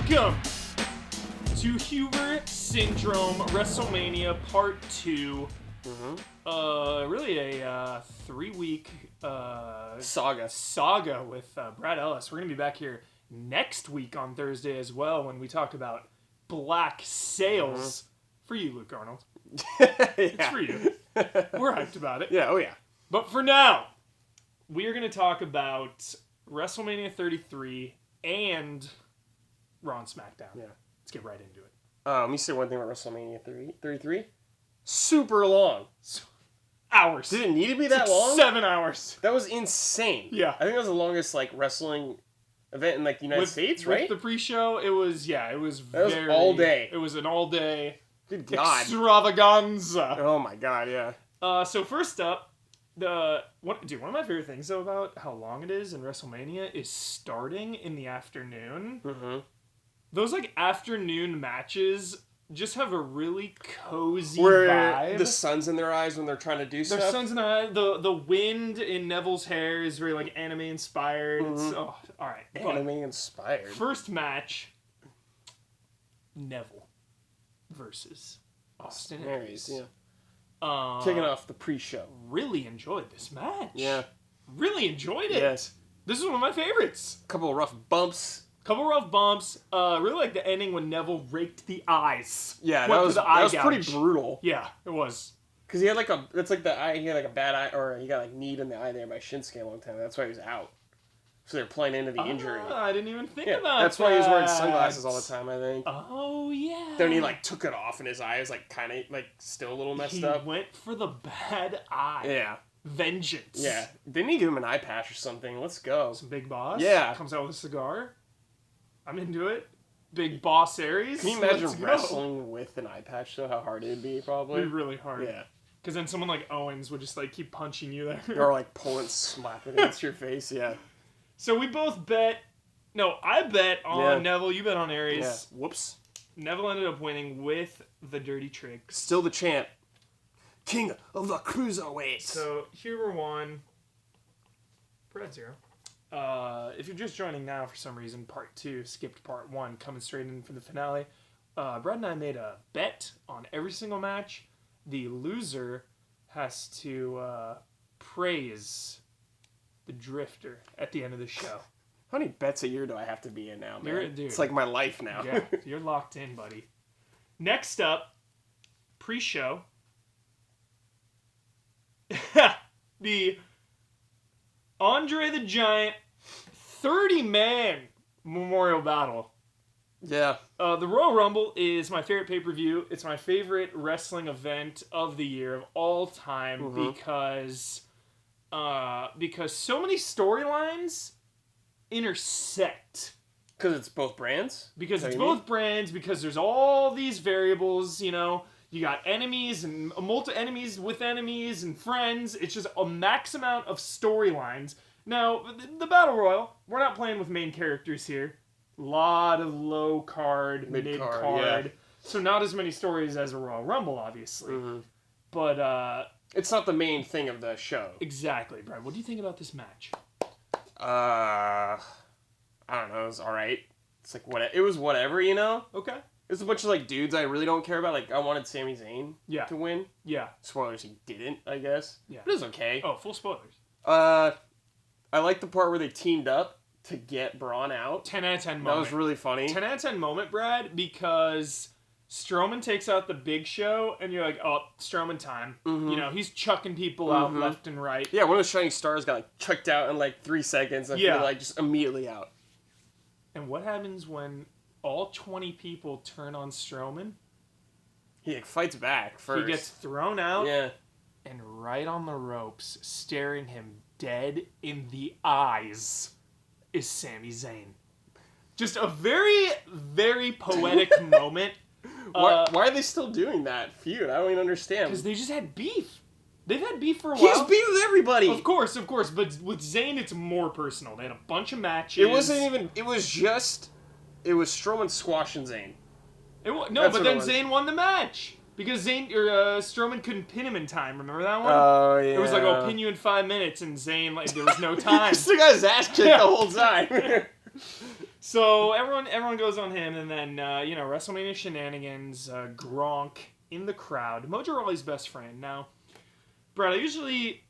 Welcome to Huber Syndrome Wrestlemania Part 2. Really a 3-week saga with Brad Ellis. We're going to be back here next week on Thursday as well when we talk about Black Sails. For you, Luke Arnold. It's for you. We're hyped about it. Yeah, oh yeah. But for now, we are going to talk about WrestleMania 33 and Raw and SmackDown. Yeah. Let's get right into it. Let me say one thing about WrestleMania 33. Super long. Hours. Did it need to be that long? 7 hours. That was insane. Yeah. I think that was the longest wrestling event in the United States, right? With the pre-show, it was all day. It was an all day Good God. extravaganza. Oh my God, yeah. So first up, one of my favorite things though about how long it is in WrestleMania is starting in the afternoon. Mm-hmm. Those afternoon matches just have a really cozy Where vibe. the sun's in their eyes when they're trying to do stuff. Their sun's in their eyes. The wind in Neville's hair is very anime inspired. Mm-hmm. It's all right. Anime inspired. First match, Neville versus Austin Aries. Yeah. Kicking off the pre-show. Really enjoyed this match. Yeah. Really enjoyed it. Yes. This is one of my favorites. Couple of rough bumps. Couple rough bumps. Really like the ending when Neville raked the eyes. Yeah, that was pretty brutal. Yeah, it was. Because he had the eye, he had a bad eye, or he got kneed in the eye there by Shinsuke a long time. That's why he was out. So they're playing into the injury. I didn't even think about that. That's why he was wearing sunglasses all the time, I think. Oh, yeah. Then he took it off and his eye was kind of still a little messed up. He went for the bad eye. Yeah. Vengeance. Yeah. Didn't he give him an eye patch or something? Let's go. Some Big Boss. Yeah. Comes out with a cigar. I'm into it. Big Boss Aries. Can you imagine wrestling with an eye patch, though? How hard it'd be, probably? It'd be really hard. Yeah. Because then someone like Owens would just keep punching you there. Or pulling, slapping against your face, yeah. So we both bet. No, I bet on Neville. You bet on Aries. Yeah. Whoops. Neville ended up winning with the dirty trick. Still the champ. King of the Cruiserweights. So Huber won. Brad 0. If you're just joining now for some reason, part 2 skipped part 1, coming straight in for the finale. Brad and I made a bet on every single match. The loser has to praise the Drifter at the end of the show. How many bets a year do I have to be in now, man? Dude. It's like my life now. Yeah, you're locked in, buddy. Next up, pre-show. The Andre the Giant 30-man Memorial Battle. Yeah. The Royal Rumble is my favorite pay-per-view. It's my favorite wrestling event of the year, of all time, because so many storylines intersect. Because it's both brands? Because it's both brands, because there's all these variables, you got enemies and multi-enemies with enemies and friends. It's just a max amount of storylines. Now, the Battle Royal, we're not playing with main characters here. A lot of low card, mid card. Yeah. So not as many stories as a Royal Rumble, obviously. Mm-hmm. But it's not the main thing of the show. Exactly, Brad. What do you think about this match? I don't know. It was all right. It's it was whatever, Okay. It's a bunch of dudes I really don't care about. I wanted Sami Zayn to win. Yeah. Spoilers, he didn't, I guess. Yeah. But it was okay. Oh, full spoilers. I like the part where they teamed up to get Braun out. 10 out of 10 moment. That was really funny. 10 out of 10 moment, Brad, because Strowman takes out the Big Show, and you're like, oh, Strowman time. Mm-hmm. He's chucking people out left and right. Yeah, one of the Shining Stars got chucked out in 3 seconds. I feel just immediately out. And what happens when all 20 people turn on Strowman? He fights back first. He gets thrown out. Yeah. And right on the ropes, staring him dead in the eyes, is Sami Zayn. Just a very, very poetic moment. Why are they still doing that feud? I don't even understand. Because they just had beef. They've had beef for a while. He has beef with everybody. Of course. But with Zayn, it's more personal. They had a bunch of matches. It wasn't even... It was Strowman squashing Zayn. But then Zayn won the match. Because Strowman couldn't pin him in time. Remember that one? Oh, yeah. It was I'll pin you in 5 minutes, and Zayn, there was no time. He still got his ass kicked the whole time. So everyone goes on him, and then WrestleMania shenanigans. Gronk in the crowd. Mojo Rawley's best friend. Now, Brad, I usually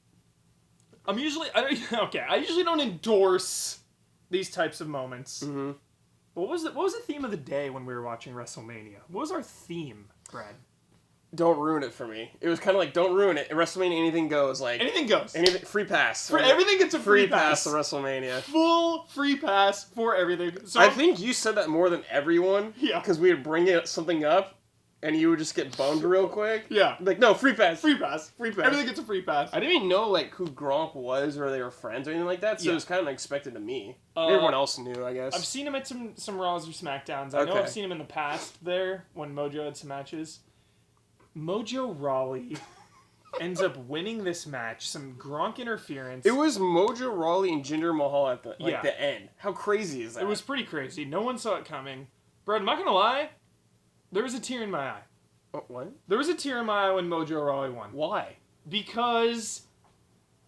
don't endorse these types of moments. Mm-hmm. What was the theme of the day when we were watching WrestleMania? What was our theme, Brad? Don't ruin it for me. It was kind of like, don't ruin it. At WrestleMania, anything goes. Like Anything goes. free pass. Everything gets a free pass. to WrestleMania. Full free pass for everything. So I think you said that more than everyone. Yeah. Because we would bring something up, and you would just get boned real quick. Yeah. Like, no, free pass. Free pass. Everything gets a free pass. I didn't even know like who Gronk was or they were friends or anything like that, so it was kind of unexpected to me. Everyone else knew, I guess. I've seen him at some Raws or Smackdowns. I know I've seen him in the past there when Mojo had some matches. Mojo Rawley ends up winning this match. Some Gronk interference. It was Mojo Rawley and Jinder Mahal at the Yeah. the end. How crazy is that? It was pretty crazy. No one saw it coming. Brad, I'm not gonna lie. There was a tear in my eye. What? There was a tear in my eye when Mojo Rawley won. Why? Because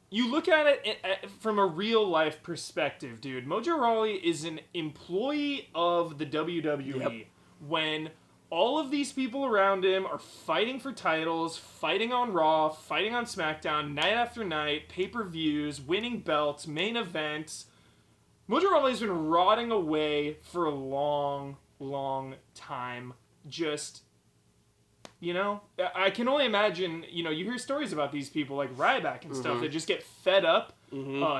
you look at it from a real life perspective, dude. Mojo Rawley is an employee of the WWE. Yep. When all of these people around him are fighting for titles, fighting on Raw, fighting on SmackDown, night after night, pay-per-views, winning belts, main events. Mojo Rawley's been rotting away for a long, long time. Just, I can only imagine, you hear stories about these people like Ryback and stuff that just get fed up.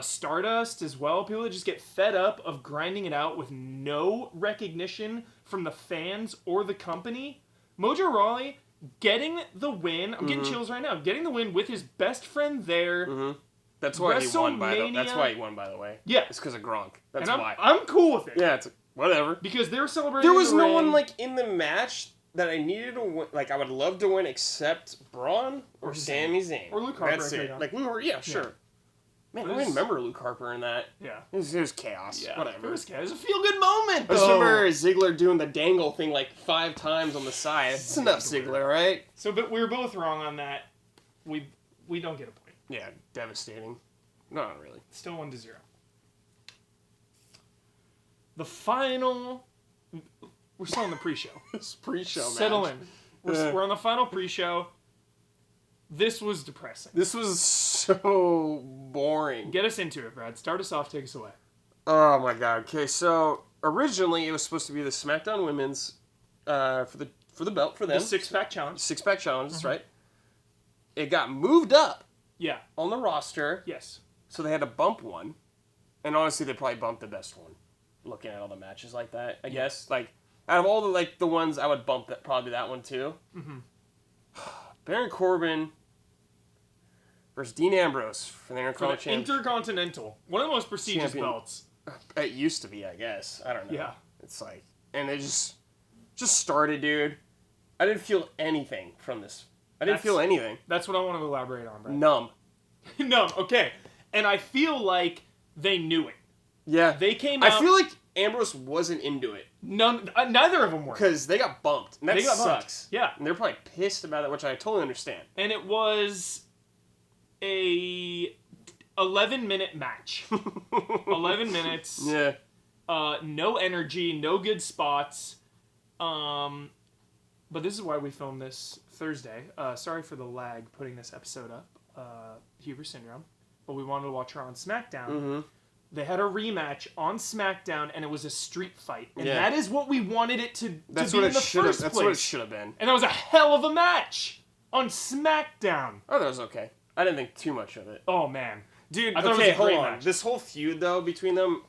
Stardust as well. People that just get fed up of grinding it out with no recognition from the fans or the company. Mojo Rawley getting the win. I'm getting chills right now. Getting the win with his best friend there. That's why he won. That's why he won, by the way. Yeah, it's because of Gronk. That's and why. I'm cool with it. Yeah, it's whatever. Because they were celebrating. There was in the no ring. one like in the match that I needed to win. Like I would love to win, except Braun or Sami Zayn or Luke Harper. That's it. Like we were, sure. Yeah. Man, I remember Luke Harper in that. Yeah. It was chaos. Yeah. Whatever. It was chaos. It was a feel-good moment, I just remember Ziggler doing the dangle thing like 5 times on the side. It's enough, Ziggler, right? So, but we were both wrong on that. We don't get a point. Yeah, devastating. No, not really. Still 1-0. The final... We're still in the pre-show. It's pre-show, man. Settle in. We're on the final pre-show. This was depressing. This was so boring. Get us into it, Brad. Start us off. Take us away. Oh my god. Okay, so originally it was supposed to be the SmackDown Women's for the belt for them. The 6-pack challenge. 6-pack challenge, that's right. It got moved up. Yeah. On the roster. Yes. So they had to bump one. And honestly, they probably bumped the best one. Looking at all the matches like that, I guess. Like out of all the ones, I would bump probably that one too. Baron Corbin versus Dean Ambrose for the Intercontinental. One of the most prestigious belts. It used to be, I guess. I don't know. Yeah. It's like, and it just started, dude. I didn't feel anything from this. I didn't feel anything. That's what I want to elaborate on, Brad. Numb. Numb, okay. And I feel like they knew it. Yeah. They came out... I feel like Ambrose wasn't into it. Neither of them were. Because they got bumped. And that sucks. Bumped. Yeah. And they're probably pissed about it, which I totally understand. And it was a 11-minute match. 11 minutes. Yeah. No energy, no good spots. But this is why we filmed this Thursday. Sorry for the lag putting this episode up. Huber syndrome. But we wanted to watch her on SmackDown. They had a rematch on SmackDown, and it was a street fight. And that is what we wanted it to be in the first place. That's what it should have been. And that was a hell of a match on SmackDown. Oh, that was okay. I didn't think too much of it. Oh, man. Dude, I thought it was a hold great on. match. This whole feud, though, between them,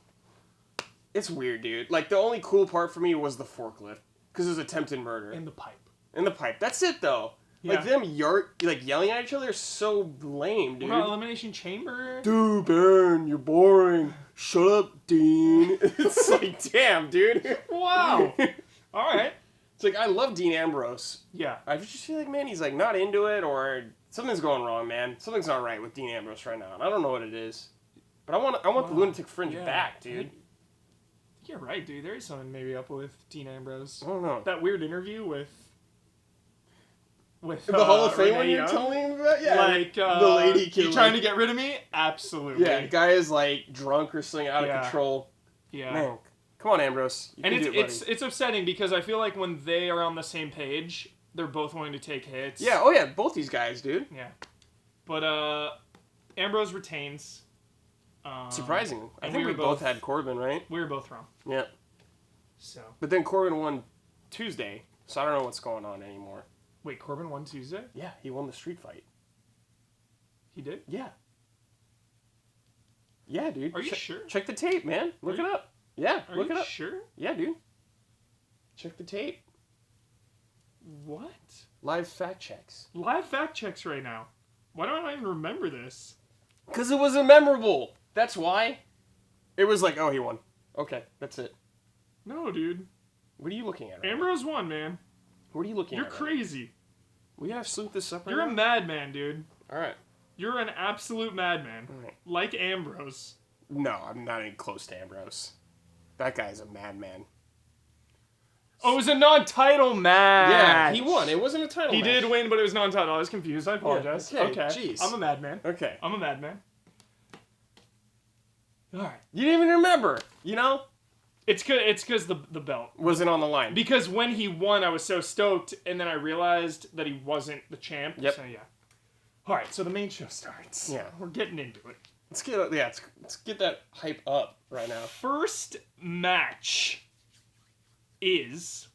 it's weird, dude. Like, the only cool part for me was the forklift. Because it was attempted murder. In the pipe. In the pipe. That's it, though. Yeah. Like, them yelling at each other is so lame, dude. What about Elimination Chamber? Dude, Baron, you're boring. Shut up, Dean. It's like, damn, dude. Wow. All right. It's like, I love Dean Ambrose. Yeah. I just feel like, man, he's, like, not into it, or something's going wrong, man. Something's not right with Dean Ambrose right now, and I don't know what it is. But I want the Lunatic Fringe back, dude. You're right, dude. There is something maybe up with Dean Ambrose. I don't know. That weird interview with the Hall of Fame one Renee you're Young? telling me about? Yeah. Like, the lady killer. You trying to get rid of me? Absolutely. Yeah, the guy is, like, drunk or something out of control. Yeah. Man, Come on, Ambrose. You And can do it, buddy. it's upsetting because I feel like when they are on the same page, they're both willing to take hits. Yeah, oh yeah, both these guys, dude. Yeah. But Ambrose retains. Surprising. I and think we we were both both- had Corbin, right? We were both wrong. Yeah. So But then Corbin won Tuesday, so I don't know what's going on anymore. wait, Corbin won Tuesday? Yeah, he won the street fight. He did? Yeah. Yeah, dude. Are you sure? Check the tape, man. Look Are it up. Yeah, Are look you it up. sure? Yeah, dude. Check the tape. What? Live fact checks. Live fact checks right now. Why don't I even remember this? Because it wasn't memorable. That's why. It was like, oh, he won. Okay, that's it. No, dude. What are you looking at? Right Ambrose won, man. now? What are you looking You're at? crazy. We gotta sloop this up. You're a madman, dude. All right. You're an absolute madman. All right. Like Ambrose. No, I'm not even close to Ambrose. That guy's a madman. Oh, it was a non-title match. Yeah, he won. It wasn't a title He match. did win, but it was non-title. I was confused. I apologize. okay, Okay. jeez. I'm a madman. Okay. I'm a madman. All right. You didn't even remember, you know? It's because the belt. Wasn't on the line. Because when he won, I was so stoked, and then I realized that he wasn't the champ. Yep. So yeah. All right. So the main show starts. Yeah. We're getting into it. Let's get that hype up right now. First match is.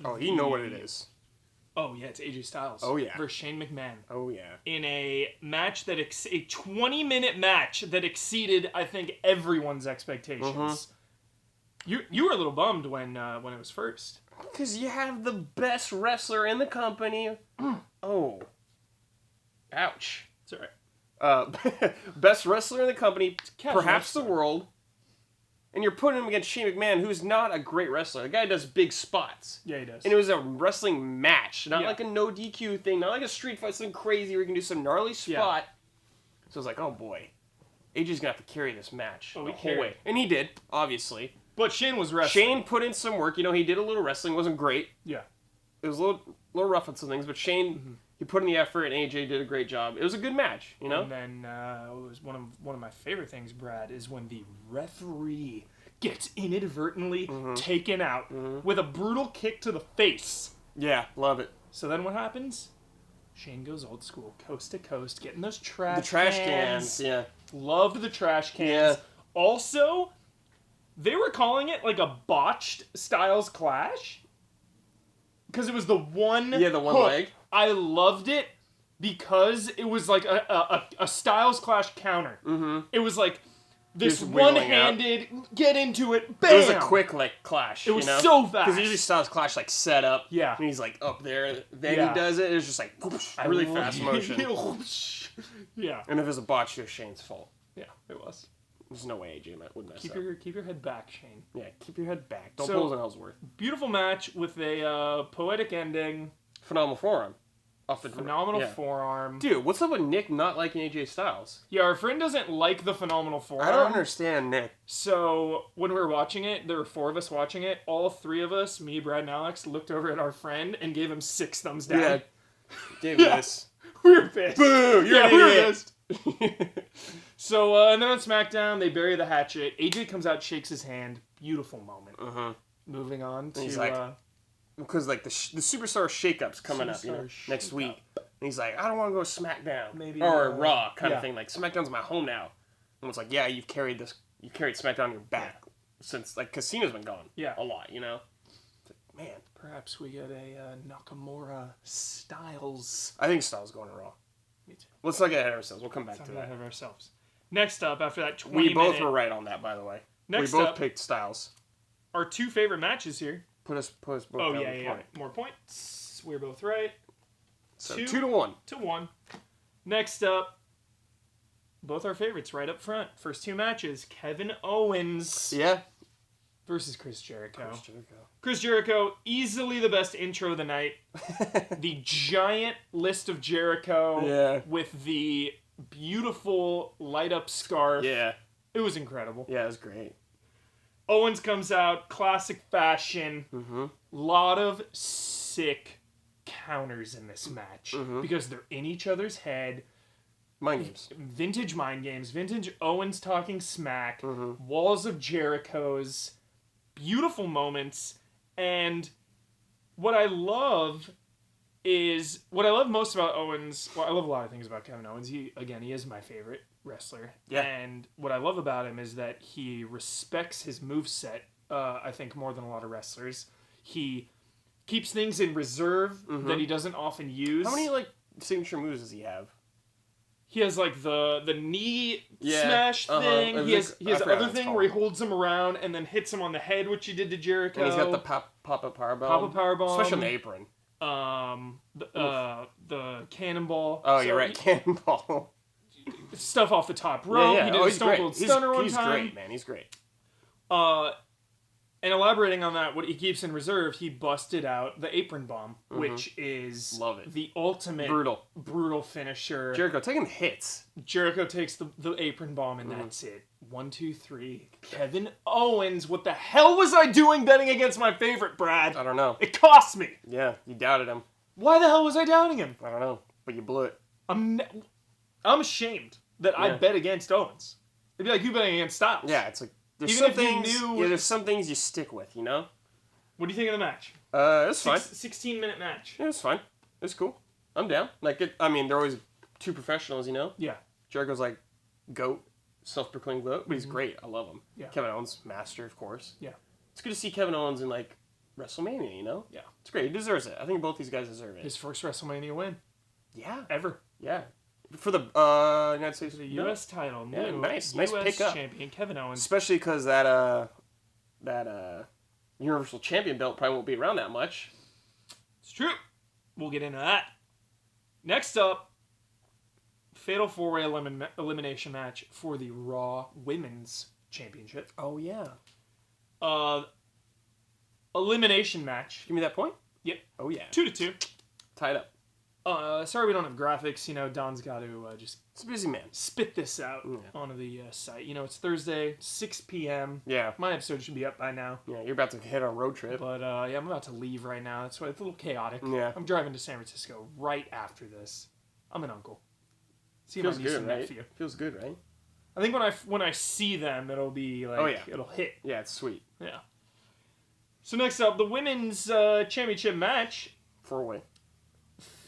Oh, you know what it is. Oh yeah, it's AJ Styles. Oh, yeah. Versus Shane McMahon. Oh yeah. In a match that a 20-minute match that exceeded, I think, everyone's expectations. You were a little bummed when it was first. Because you have the best wrestler in the company. Oh. Ouch. It's all right. Best wrestler in the company, Casual perhaps the wrestler. world. And you're putting him against Shane McMahon, who's not a great wrestler. The guy does big spots. Yeah, he does. And it was a wrestling match, not Yeah. like a no DQ thing, not like a street fight, something crazy where you can do some gnarly spot. So I was like, oh boy, AJ's gonna have to carry this match Oh, the he whole carried. way, and he did, obviously. But Shane was wrestling. Shane put in some work. You know, he did a little wrestling, wasn't great. Yeah. It was a little rough on some things, but Shane he put in the effort, and AJ did a great job. It was a good match, you know. And then it was one of my favorite things, Brad, is when the referee gets inadvertently taken out with a brutal kick to the face. Yeah, love it. So then what happens? Shane goes old school, coast to coast, getting those trash The trash cans, yeah. Loved the trash cans. Yeah. Also, they were calling it like a botched Styles Clash. Because it was the one Yeah, the one hook. leg. I loved it because it was like a Styles Clash counter. Mm-hmm. It was like this Just wiggling one-handed, get into it, bam! It was a quick like clash. It was you know? so fast. Because usually Styles Clash like set up. Yeah. And he's like up there. Then Yeah. he does it. It's just like whoosh, really fast motion. Yeah. And if it's a botch, it's Shane's fault. Yeah, it was. There's no way AJ would mess Keep up. your head back, Shane. Yeah, keep your head back. Don't So- pull an Ellsworth. Beautiful match with a poetic ending. Phenomenal forearm. Off the Phenomenal yeah. forearm. Dude, what's up with Nick not liking AJ Styles? Yeah, our friend doesn't like the phenomenal forearm. I don't understand Nick. So when we were watching it, there were 4 of us watching it. All 3 of us, me, Brad, and Alex, looked over at our friend and gave him 6 thumbs down. Yeah. Gave me this. We were pissed. Boo! You're an we were idiot. pissed. So and then on SmackDown, they bury the hatchet. AJ comes out, shakes his hand. Beautiful moment. Moving on to he's like, Because like the Superstar Shake-Up's coming up, you know, Superstar next Shake-Up. week. And he's like, I don't want to go to SmackDown. Maybe, or Raw kind yeah. of thing. Like, SmackDown's my home now. And it's like, yeah, you've carried SmackDown on your back since, like, Casino's been gone. Yeah. A lot, you know? It's like, man. perhaps we get a Nakamura Styles. I think Styles going to Raw. Me too. Let's not get ahead of ourselves. We'll come back Let's to not that. get ahead of ourselves. Next up, after that 20 We both minute, were right on that, by the way. Next we both up- picked Styles. our 2 favorite matches here. Put us both Oh, down yeah, the yeah. point. More points. We're both right. So 2 2-1. to 1. Next up, both our favorites right up front. First 2 matches, Kevin Owens Yeah. versus Chris Jericho. Chris Jericho. Chris Jericho, easily the best intro of the night. The giant list of Jericho Yeah. with the beautiful light up scarf. Yeah. It was incredible. Yeah, it was great. Owens comes out, classic fashion. Mm-hmm. Lot of sick counters in this match Mhm. because they're in each other's head. Mind games. Vintage mind games. Vintage Owens talking smack. Mm-hmm. Walls of Jericho's. Beautiful moments. And what I love most about Owens. Well, I love a lot of things about Kevin Owens. He is my favorite wrestler. Yeah. And what I love about him is that he respects his moveset, I think, more than a lot of wrestlers. He keeps things in reserve that he doesn't often use. How many, signature moves does he have? He has, the knee smash thing. He has other thing where he holds him around and then hits him on the head, which he did to Jericho. And he's got the pop-up powerbomb. Pop-up powerbomb. Especially on the apron. The cannonball. Oh, you're right. Cannonball. Stuff off the top rope. Yeah. He did a Stone Cold Stunner one time. He's great, man. He's great. And elaborating on that, what he keeps in reserve, he busted out the apron bomb, which is Love it. the ultimate brutal finisher. Jericho taking hits. Jericho takes the apron bomb, and that's it. 1, 2, 3. Kevin Owens. What the hell was I doing betting against my favorite, Brad? I don't know. It cost me. Yeah, you doubted him. Why the hell was I doubting him? I don't know, but you blew it. I'm ashamed that I bet against Owens. It'd be like you betting against Styles. Yeah, it's like there's Even some if you things. knew- There's some things you stick with, you know. What do you think of the match? It's fine. 16-minute match. Yeah, it's fine. It's cool. I'm down. They're always two professionals, you know. Yeah. Jericho's like GOAT, self-proclaimed GOAT, but he's great. I love him. Yeah. Kevin Owens, master, of course. Yeah. It's good to see Kevin Owens in WrestleMania, you know. Yeah. It's great. He deserves it. I think both these guys deserve it. His first WrestleMania win. Yeah. Ever. Yeah. For the United States. The U.S. title. Yeah, nice US pickup. champion Kevin Owens. Especially because that Universal Champion belt probably won't be around that much. It's true. We'll get into that. Next up, Fatal 4-Way elimination match for the Raw Women's Championship. Oh, yeah. Elimination match. Give me that point? Yep. Oh, yeah. 2-2. Tied up. Sorry we don't have graphics. Don's got to just It's a busy man. spit this out onto the site. It's Thursday, 6 p.m. Yeah. My episode should be up by now. Yeah, you're about to hit a road trip. But, I'm about to leave right now. That's why it's a little chaotic. Yeah. I'm driving to San Francisco right after this. I'm an uncle. See Feels my niece good, and right? nephew. Feels good, right? I think when I see them, it'll be it'll hit. Yeah, it's sweet. Yeah. So next up, the women's championship match. 4-way.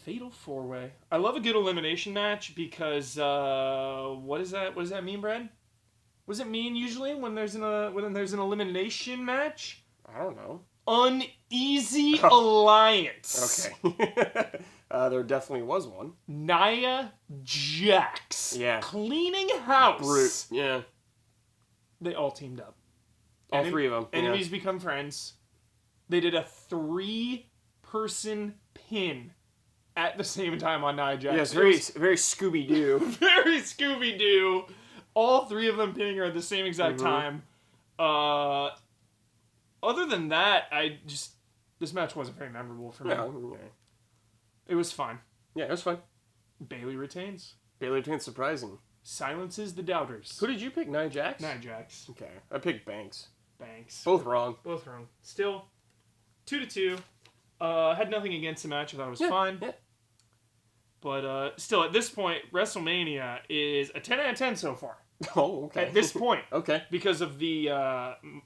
Fatal 4-Way. I love a good elimination match because what does that mean, Brad? What does it mean usually when there's an elimination match? I don't know. Uneasy alliance. Okay. There definitely was one. Nia Jax. Yeah. Cleaning house. Brute. Yeah. They all teamed up. All three of them. Enemies become friends. They did a 3-person pin at the same time on Nia Jax. Yes, very Scooby-Doo. Very Scooby-Doo. All three of them pinning her at the same exact time. Other than that, this match wasn't very memorable for me. No, It was fun. yeah, it was fun. Bayley retains. Bayley retains surprising. Silences the doubters. Who did you pick? Nia Jax? Nia Jax. Okay, I picked Banks. Banks. Both wrong. Both wrong. Still, 2-2. Had nothing against the match. I thought it was fine. Yeah. But still, at this point, WrestleMania is a 10 out of 10 so far. Oh, okay. At this point. Okay. Because of the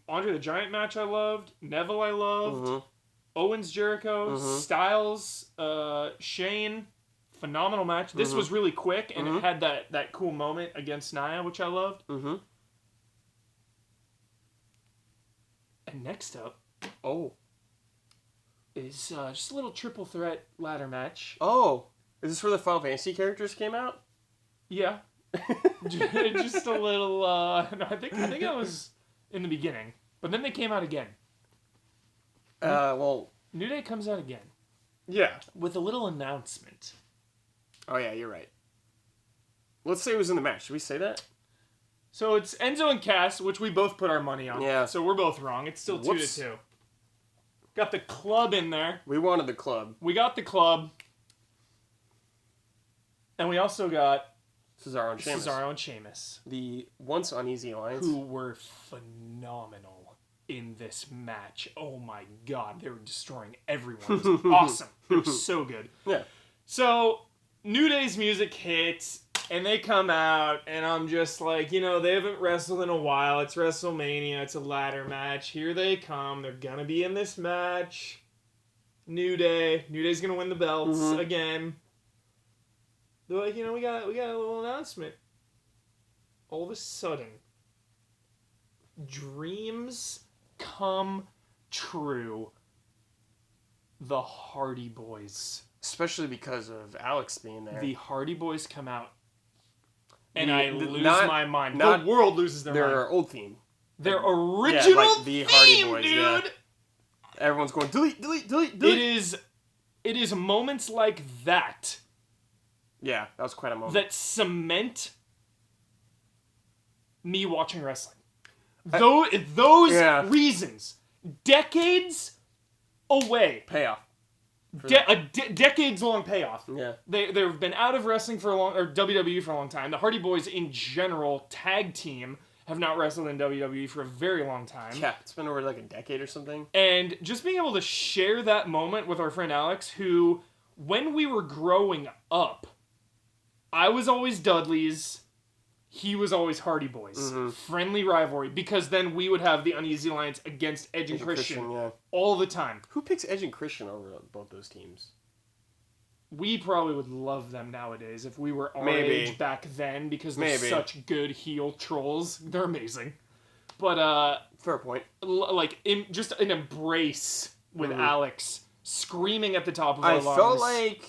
Andre the Giant match I loved, Neville I loved, Owens Jericho, Styles, Shane, phenomenal match. This was really quick, and it had that cool moment against Nia, which I loved. And next up is just a little triple threat ladder match. Oh, is this where the Final Fantasy characters came out? Yeah. Just a little, no, I think it was in the beginning. But then they came out again. Well... New Day comes out again. Yeah. With a little announcement. Oh, yeah, you're right. Let's say it was in the match. Should we say that? So it's Enzo and Cass, which we both put our money on. Yeah. So we're both wrong. It's still 2-2. Got the club in there. We wanted the club. We got the club. And we also got Cesaro and Sheamus. The once uneasy alliance. Who were phenomenal in this match. Oh my god. They were destroying everyone. It was awesome. It was so good. Yeah. So, New Day's music hits. And they come out, and I'm just like, they haven't wrestled in a while. It's WrestleMania. It's a ladder match. Here they come. They're gonna be in this match. New Day. New Day's gonna win the belts again. They're like, we got a little announcement. All of a sudden, dreams come true. The Hardy Boys. Especially because of Alex being there. The Hardy Boys come out. And I lose my mind. The world loses their mind. Their old theme. Their original the theme, Hardy Boys, dude! Yeah. Everyone's going, delete. It is moments like that. Yeah, that was quite a moment. That cement me watching wrestling. Those reasons. Decades away. Payoff. Decades-long payoff. Yeah. They've been out of wrestling for a long... Or WWE for a long time. The Hardy Boys, in general, tag team, have not wrestled in WWE for a very long time. Yeah, it's been over like a decade or something. And just being able to share that moment with our friend Alex, who, when we were growing up, I was always Dudley's, he was always Hardy Boys. Mm-hmm. Friendly rivalry, because then we would have the Uneasy Alliance against Edge and Christian all the time. Who picks Edge and Christian over both those teams? We probably would love them nowadays if we were our age back then, because they're such good heel trolls. They're amazing. But, fair point. Just an embrace with Alex screaming at the top of our lungs. I felt like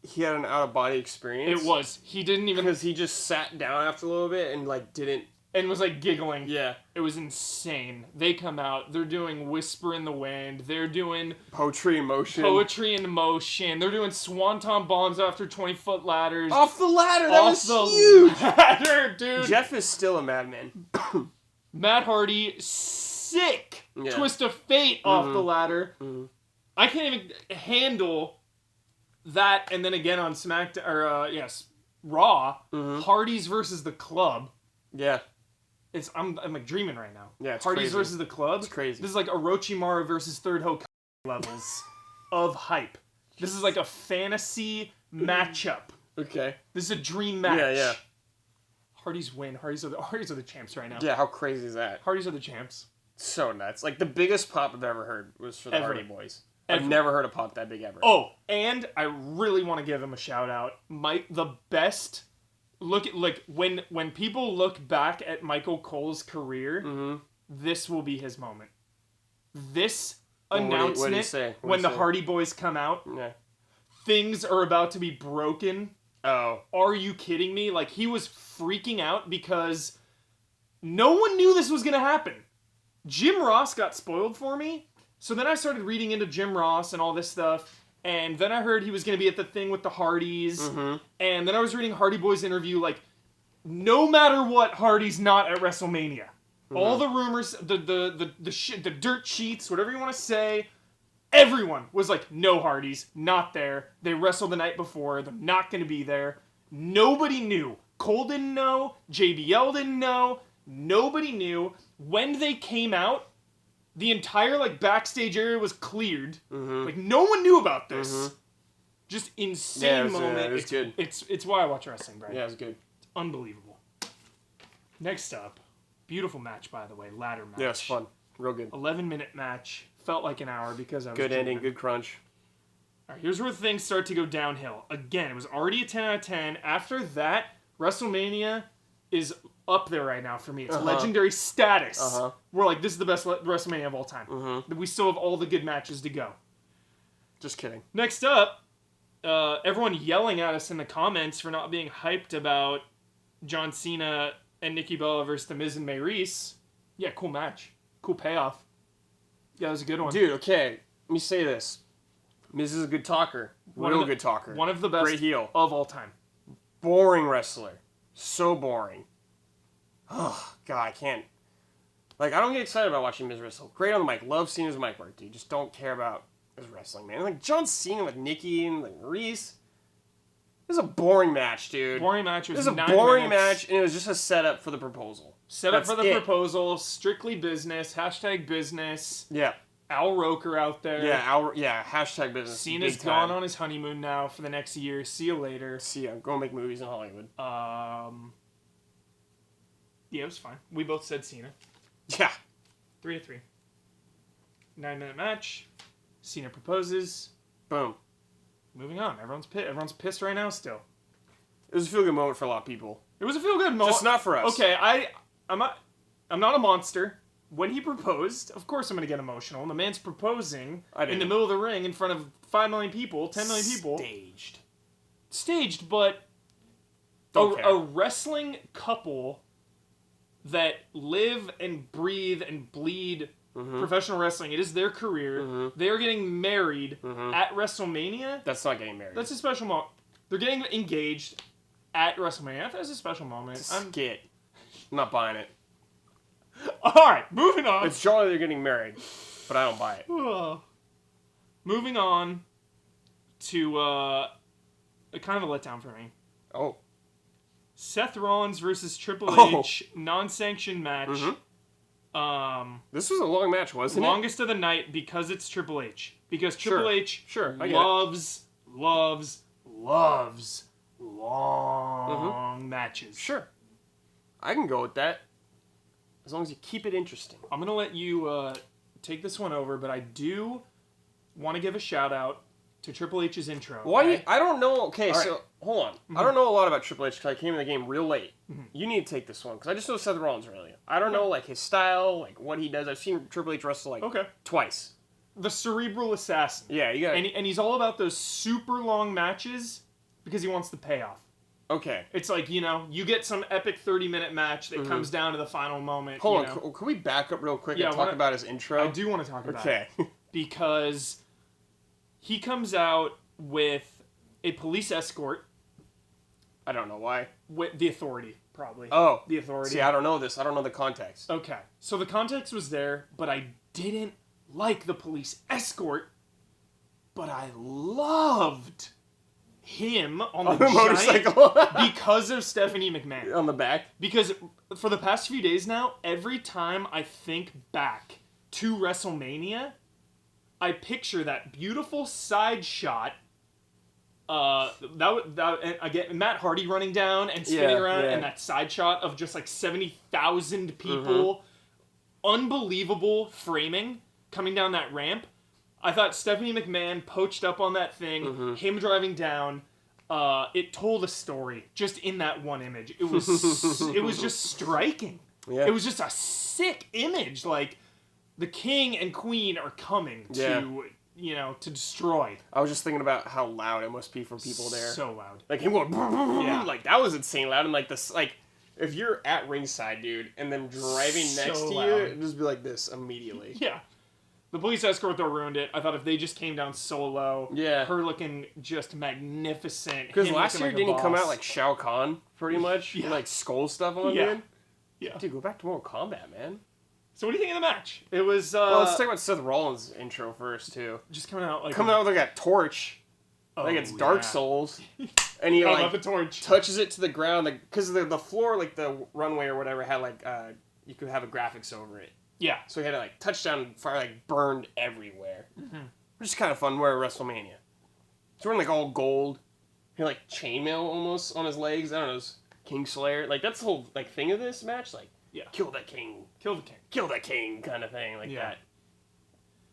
he had an out-of-body experience. It was. He didn't even... Because he just sat down after a little bit and, didn't... And was, giggling. Yeah. It was insane. They come out. They're doing Whisper in the Wind. They're doing... Poetry in Motion. They're doing Swanton Bombs after 20-foot ladders. Off the ladder! That was huge! Ladder, dude! Jeff is still a madman. Matt Hardy, sick twist of fate off the ladder. Mm-hmm. I can't even handle... that, and then again on Smackdown, or Raw, Hardy's versus the Club. Yeah. I'm dreaming right now. Yeah, it's Hardy's crazy. versus the Club. It's crazy. This is like Orochimaru versus Third Hokage levels of hype. This is like a fantasy matchup. Okay. This is a dream match. Yeah. Hardy's win. Hardy's are the champs right now. Yeah, how crazy is that? Hardy's are the champs. So nuts. The biggest pop I've ever heard was for the Hardy Boys. I've never heard a pop that big ever. Oh, and I really want to give him a shout out. The best look at when people look back at Michael Cole's career, this will be his moment. This announcement what did he say? When the Hardy Boys come out, things are about to be broken. Oh, are you kidding me? He was freaking out because no one knew this was gonna happen. Jim Ross got spoiled for me. So then I started reading into Jim Ross and all this stuff, and then I heard he was going to be at the thing with the Hardys, and then I was reading Hardy Boy's interview, no matter what, Hardy's not at WrestleMania. All the rumors, the dirt sheets, whatever you want to say, everyone was like, no Hardys, not there. They wrestled the night before, they're not going to be there. Nobody knew. Cole didn't know, JBL didn't know, nobody knew. When they came out, the entire backstage area was cleared. No one knew about this. Just insane moment. It was good. It's why I watch wrestling, Brian. Yeah, it was good. It's unbelievable. Next up, beautiful match, by the way, ladder match. Yeah, it's fun. Real good. 11-minute match. Felt like an hour because I was good ending, good crunch. All right, here's where things start to go downhill. Again, it was already a 10 out of 10. After that, WrestleMania is up there right now for me. It's legendary status. We're this is the best WrestleMania of all time. We still have all the good matches to go. Just kidding. Next up, everyone yelling at us in the comments for not being hyped about John Cena and Nikki Bella versus The Miz and Maryse. Yeah, cool match. Cool payoff. Yeah, it was a good one. Dude, okay. Let me say this. Miz is a good talker. Real good talker. One of the best Great heel. of all time. Boring wrestler. So boring. Oh, God, I can't. I don't get excited about watching Miz wrestle. Great on the mic. Love seeing his mic work, dude. Just don't care about his wrestling, man. John Cena with Nikki and Maryse. This is a boring match, dude. Boring match. It was a boring match, and it was just a setup for the proposal. Proposal. Strictly business. #business. Yeah. Al Roker out there. Yeah, hashtag business. Cena's gone on his honeymoon now for the next year. See you later. See ya. Go make movies in Hollywood. Yeah, it was fine. We both said Cena. Yeah. 3-3. 9-minute match. Cena proposes. Boom. Moving on. Everyone's pissed right now still. It was a feel-good moment for a lot of people. It was a feel-good moment. Just not for us. Okay, I'm not a monster. When he proposed, of course I'm going to get emotional. And the man's proposing in the middle of the ring in front of 5 million people, 10 million people. Staged, but a wrestling couple that live and breathe and bleed professional wrestling. It is their career. They are getting married at WrestleMania. That's not getting married. That's a special moment. They're getting engaged at WrestleMania. That's a special moment. I'm not buying it. All right, moving on. It's jolly they're getting married, but I don't buy it. Moving on to a kind of a letdown for me. Oh. Seth Rollins versus Triple H non-sanctioned match. This was a long match, wasn't it? Longest of the night because it's Triple H. Because Triple H loves long matches. Sure. I can go with that. As long as you keep it interesting. I'm going to let you take this one over, but I do want to give a shout out to Triple H's intro. Why? Okay? I don't know. Okay, All right. so hold on. I don't know a lot about Triple H because I came in the game real late. You need to take this one because I just know Seth Rollins really. I don't know like his style, like what he does. I've seen Triple H wrestle like twice. The cerebral assassin. Yeah, you got. And he's all about those super long matches because he wants the payoff. Okay. It's like, you get some epic 30-minute match that comes down to the final moment. Hold on, can we back up real quick and talk about his intro? I do want to talk about it. Okay. Because he comes out with a police escort. I don't know why. With the Authority, probably. Oh. The Authority. See, I don't know this. I don't know the context. Okay. So the context was there, but I didn't like the police escort, but I loved him on the motorcycle because of Stephanie McMahon. On the back? Because for the past few days now, every time I think back to WrestleMania, I picture that beautiful side shot. And again, Matt Hardy running down and spinning around, and that side shot of just like 70,000 people, unbelievable framing coming down that ramp. I thought Stephanie McMahon poached up on that thing, him driving down. It told a story just in that one image. It was just striking. Yeah. It was just a sick image. Like the king and queen are coming to destroy. I was just thinking about how loud it must be for people there. So loud. Like him going, like that was insane loud. And like this, like if you're at ringside, dude, and then driving next to you, it'd just be like this immediately. Yeah. The police escort, though, ruined it. I thought if they just came down solo, her looking just magnificent. Because last year, didn't he come out like Shao Kahn, pretty much? And, like, skull stuff on, dude? Yeah. Dude, go back to Mortal Kombat, man. So what do you think of the match? It was, well, let's talk about Seth Rollins' intro first, too. Just coming out like... Coming out with, like, a torch. Like, it's Dark Souls. And he, like, the torch. Touches it to the ground. Because the floor, like, the runway or whatever had, like, you could have a graphics over it. Yeah. So he had to, like, touchdown and fire, like, burned everywhere. Which is kind of fun. We're at WrestleMania. He's wearing, like, all gold. He had, like, chainmail almost on his legs. I don't know. King Slayer. Like, that's the whole, like, thing of this match. Like, kill that king. Kill the king. Kill that king kind of thing. Like that.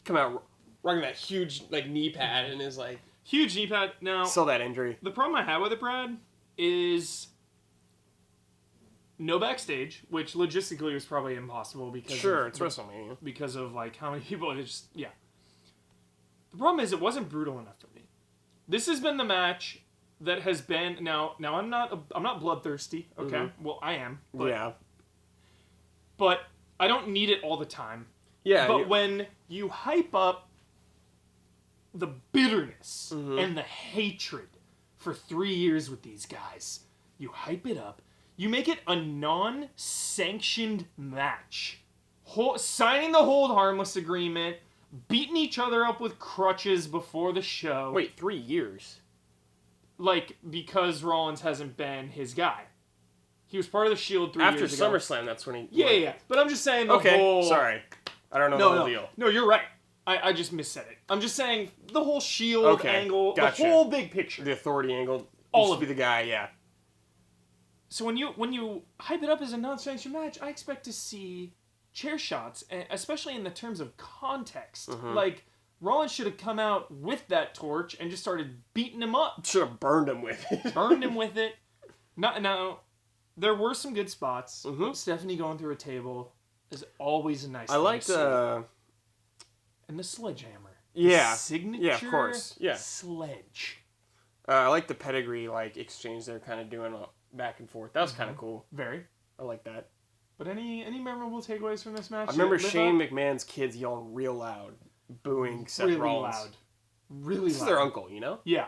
Come out rocking that huge, like, knee pad and is, like... Huge knee pad. Now... Sell that injury. The problem I have with it, Brad, is... No backstage, which logistically was probably impossible because it's WrestleMania. Because of like how many people The problem is it wasn't brutal enough for me. This has been the match that has been now I'm not bloodthirsty, okay? Well, I am. But, but I don't need it all the time. Yeah. But when you hype up the bitterness and the hatred for 3 years with these guys, you hype it up. You make it a non-sanctioned match. Signing the hold harmless agreement, beating each other up with crutches before the show. Wait, 3 years? Like, because Rollins hasn't been his guy. He was part of the Shield 3 years ago. After SummerSlam, that's when he... Yeah. But I'm just saying the whole... sorry. I don't know the whole deal. No, you're right. I just missaid it. I'm just saying the whole Shield angle, gotcha. the whole big picture. The authority angle. All of be the guy, yeah. So when you hype it up as a non-sanctioned match, I expect to see chair shots, especially in the terms of context. Mm-hmm. Like, Rollins should have come out with that torch and just started beating him up. Should have burned him with it. Burned him with it. Now, there were some good spots. Mm-hmm. Stephanie going through a table is always a nice I liked and the sledgehammer. Yeah. The signature. Yeah, of course. Yeah. Sledge. I like the pedigree exchange they're kind of doing back and forth. That was kind of cool. Very. I like that. But any memorable takeaways from this match? I remember Shane McMahon's kids yelling real loud, booing Seth really Rollins. Loud. Really This loud. is their uncle, you know? Yeah.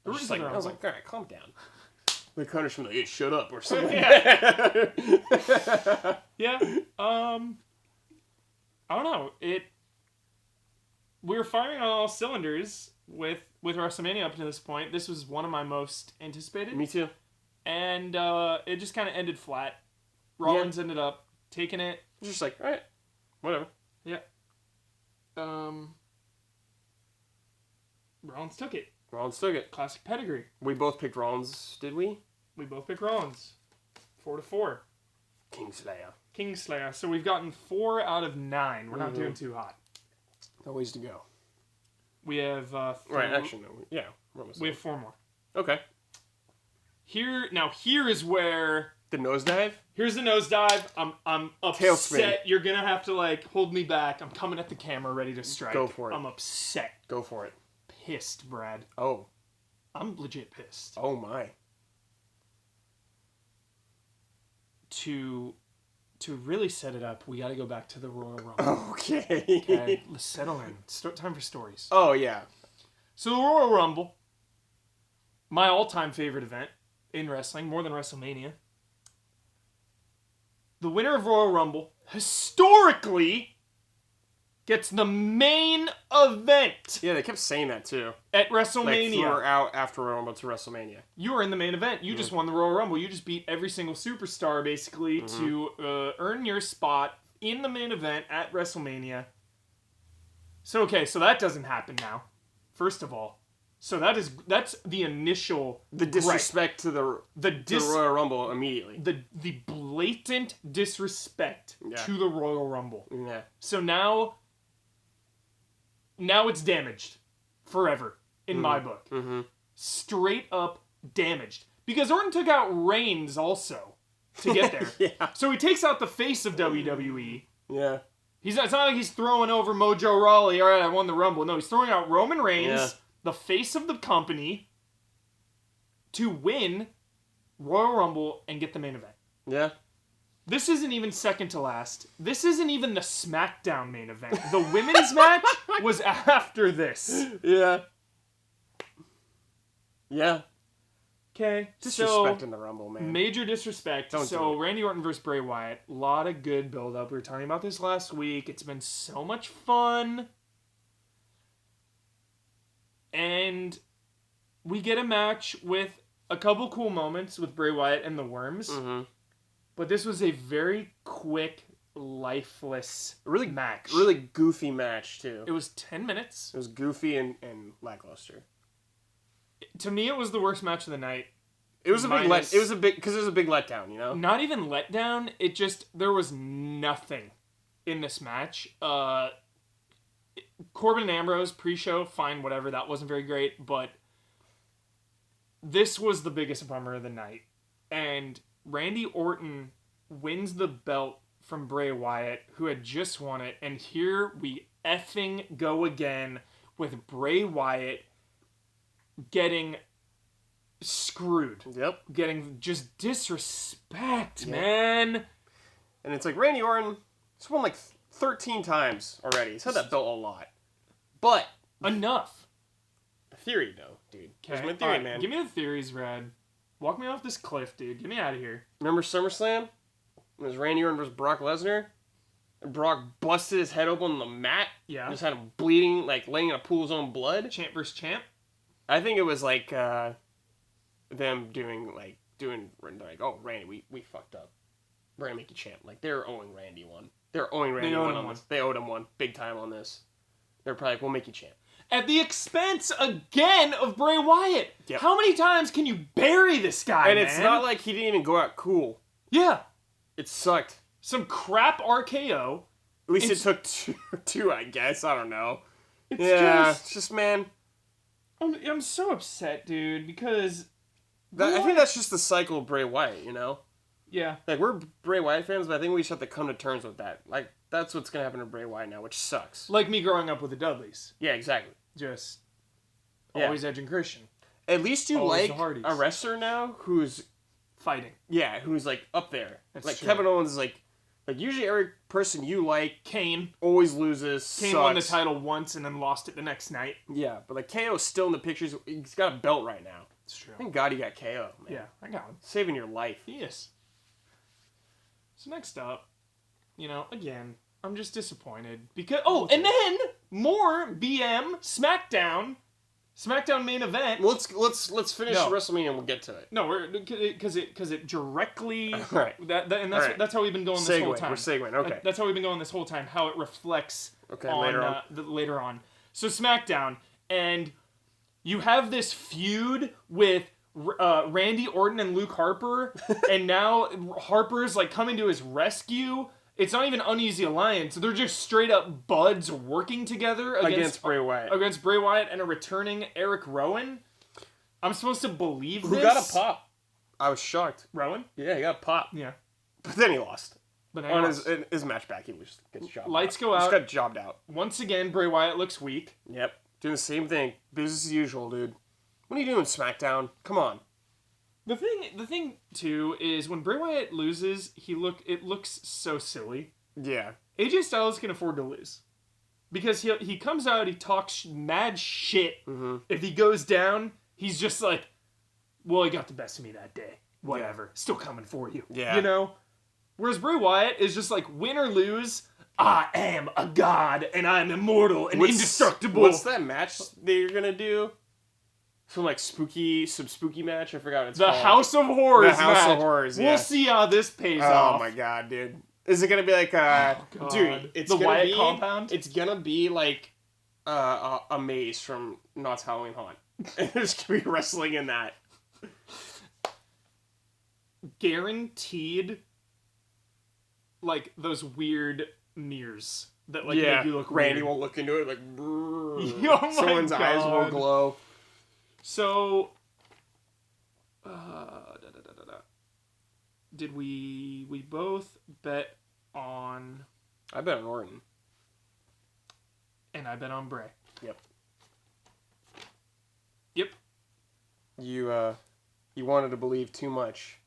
I was like, all right, calm down. The Connor's from hey, shut up or something. Yeah. Yeah. I don't know. We were firing on all cylinders with WrestleMania up to this point. This was one of my most anticipated. Me too. And it just kind of ended flat. Rollins ended up taking it. Just like, all right, whatever. Yeah. Rollins took it. Rollins took it. Classic pedigree. We both picked Rollins, did we? We both picked Rollins. 4-4. Kingslayer. So we've gotten 4 out of 9. We're not doing too hot. No ways to go. We have right. Actually, no. Yeah. We have 4 more. Okay. Here is where the nosedive. Here's the nosedive. I'm upset. Tailspin. You're gonna have to hold me back. I'm coming at the camera, ready to strike. Go for it. I'm upset. Go for it. Pissed, Brad. Oh. I'm legit pissed. Oh my. To really set it up, we got to go back to the Royal Rumble. Okay. Let's settle in. Time for stories. Oh yeah. So the Royal Rumble, my all-time favorite event in wrestling, more than WrestleMania. The winner of Royal Rumble, historically, gets the main event. Yeah, they kept saying that too. At WrestleMania. Like throughout after Royal Rumble to WrestleMania. You were in the main event. You just won the Royal Rumble. You just beat every single superstar, basically, to earn your spot in the main event at WrestleMania. So that doesn't happen now, first of all. So that's the initial disrespect to the Royal Rumble immediately. The blatant disrespect to the Royal Rumble. Yeah. So now it's damaged forever in my book. Mm-hmm. Straight up damaged. Because Orton took out Reigns also to get there. Yeah. So he takes out the face of WWE. Yeah. It's not like he's throwing over Mojo Rawley. All right, I won the Rumble. No, he's throwing out Roman Reigns, the face of the company, to win Royal Rumble and get the main event. Yeah. This isn't even second to last. This isn't even the Smackdown main event. The women's match was after this. Yeah. Yeah. Okay. Disrespecting the Rumble, man. Major disrespect. Don't do it. Randy Orton versus Bray Wyatt. A lot of good build-up. We were talking about this last week. It's been so much fun. And we get a match with a couple cool moments with Bray Wyatt and the Worms. Mm-hmm. But this was a very quick, lifeless match. Really goofy match, too. It was 10 minutes. It was goofy and lackluster. To me, it was the worst match of the night. It was a big letdown, you know? Not even letdown. There was nothing in this match. Corbin and Ambrose pre-show, fine, whatever. That wasn't very great, but this was the biggest bummer of the night. And Randy Orton wins the belt from Bray Wyatt, who had just won it. And here we effing go again with Bray Wyatt getting screwed. Yep. Getting just disrespect, man. And it's like Randy Orton, he's won 13 times already. He's had that belt a lot. But enough. The theory, though, dude. Okay. Here's my theory, man. Give me the theories, Brad. Walk me off this cliff, dude. Get me out of here. Remember SummerSlam? It was Randy Orton versus Brock Lesnar? And Brock busted his head open on the mat. Yeah. Just had him bleeding, laying in a pool of his own blood. Champ versus champ? I think it was them doing, oh, Randy, we fucked up. We're gonna make you champ. They're owing Randy one. They're owing Randy one on this. They owed him one. Big time on this. They're probably like, we'll make you champ. At the expense, again, of Bray Wyatt. Yep. How many times can you bury this guy, And man? it's not like he didn't even go out cool. Yeah. It sucked. Some crap RKO. At least it took two, I guess. I don't know. It's It's just, man. I'm so upset, dude, because... I think that's just the cycle of Bray Wyatt, you know? Yeah. Like, we're Bray Wyatt fans, but I think we just have to come to terms with that. Like, that's what's going to happen to Bray Wyatt now, which sucks. Like me growing up with the Dudleys. Yeah, exactly. Just Yeah. always Edge and Christian. At least you Always like the Hardys. a wrestler now who's, Fighting. who's, like, up there. That's like, true. Kevin Owens is, like, usually every person you like Kane. always loses, Kane sucks. won the title once and then lost it the next night. Yeah, but, like, KO's still in the pictures. He's got a belt right now. It's true. Thank God he got KO, man. Yeah, I got him. Saving your life. Yes. So next up, again, I'm just disappointed because and then more BM SmackDown main event. Well, let's finish No. WrestleMania and we'll get to it. No, we're because it directly Right. and that's Right. that's how we've been going this whole time. We're segueing. Okay. That's how we've been going this whole time. How it reflects on later on. So SmackDown, and you have this feud with Randy Orton and Luke Harper, and now Harper's like coming to his rescue. It's not even Uneasy Alliance. They're just straight up buds working together against Bray Wyatt. Against Bray Wyatt and a returning Eric Rowan. I'm supposed to believe this. Who got a pop? I was shocked. Rowan? Yeah, he got a pop. Yeah. But then he lost. But On his match back, he just gets jobbed Lights out. go out. Just got jobbed out. Once again, Bray Wyatt looks weak. Yep. Doing the same thing. Business as usual, dude. What are you doing, SmackDown? Come on. The thing too is when Bray Wyatt loses, it looks so silly. Yeah. AJ Styles can afford to lose because he comes out, he talks mad shit. Mm-hmm. If he goes down, he's just like, "Well, he got the best of me that day. Whatever, still coming for you." Yeah. Whereas Bray Wyatt is just like, win or lose, I am a god and I'm immortal and indestructible. What's that match that you're gonna do? Some spooky match. I forgot what it's The called. House of Horrors. The House match. of Horrors. Yeah. We'll see how this pays Oh off. my god, dude! Is it gonna be like God. dude? It's The gonna Wyatt be compound? It's gonna be like a maze from Knott's Halloween Haunt. And there's gonna be wrestling in that. Guaranteed. Like those weird mirrors that make you look Randy weird. won't look into it like. Oh my Someone's eyes will God. glow. So, did we both bet on, I bet on Orton. and I bet on Bray. Yep. Yep. You wanted to believe too much.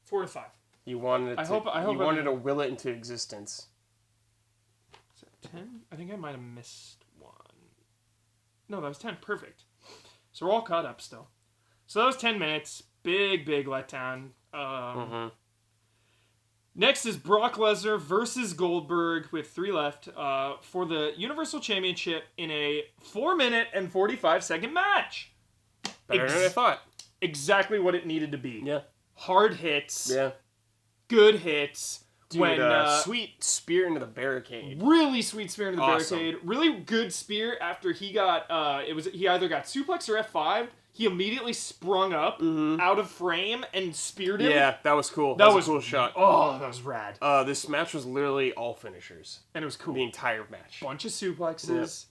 4 to 5. You wanted it I hope you wanted to will it into existence. Is that 10? I think I might have missed one. No, that was 10. Perfect. So we're all caught up still. So that was 10 minutes. Big letdown. Next is Brock Lesnar versus Goldberg with 3 left for the Universal Championship in a 4-minute and 45-second match. Better than I thought. Exactly what it needed to be. Yeah. Hard hits. Yeah. Good hits. Dude, sweet spear into the barricade. Really sweet spear into the Awesome. barricade. Really good spear after he got he either got suplex or F5. He immediately sprung up out of frame and speared him. Yeah, that was cool. That was a cool shot. Oh, that was rad. This match was literally all finishers. And it was cool. The entire match. Bunch of suplexes.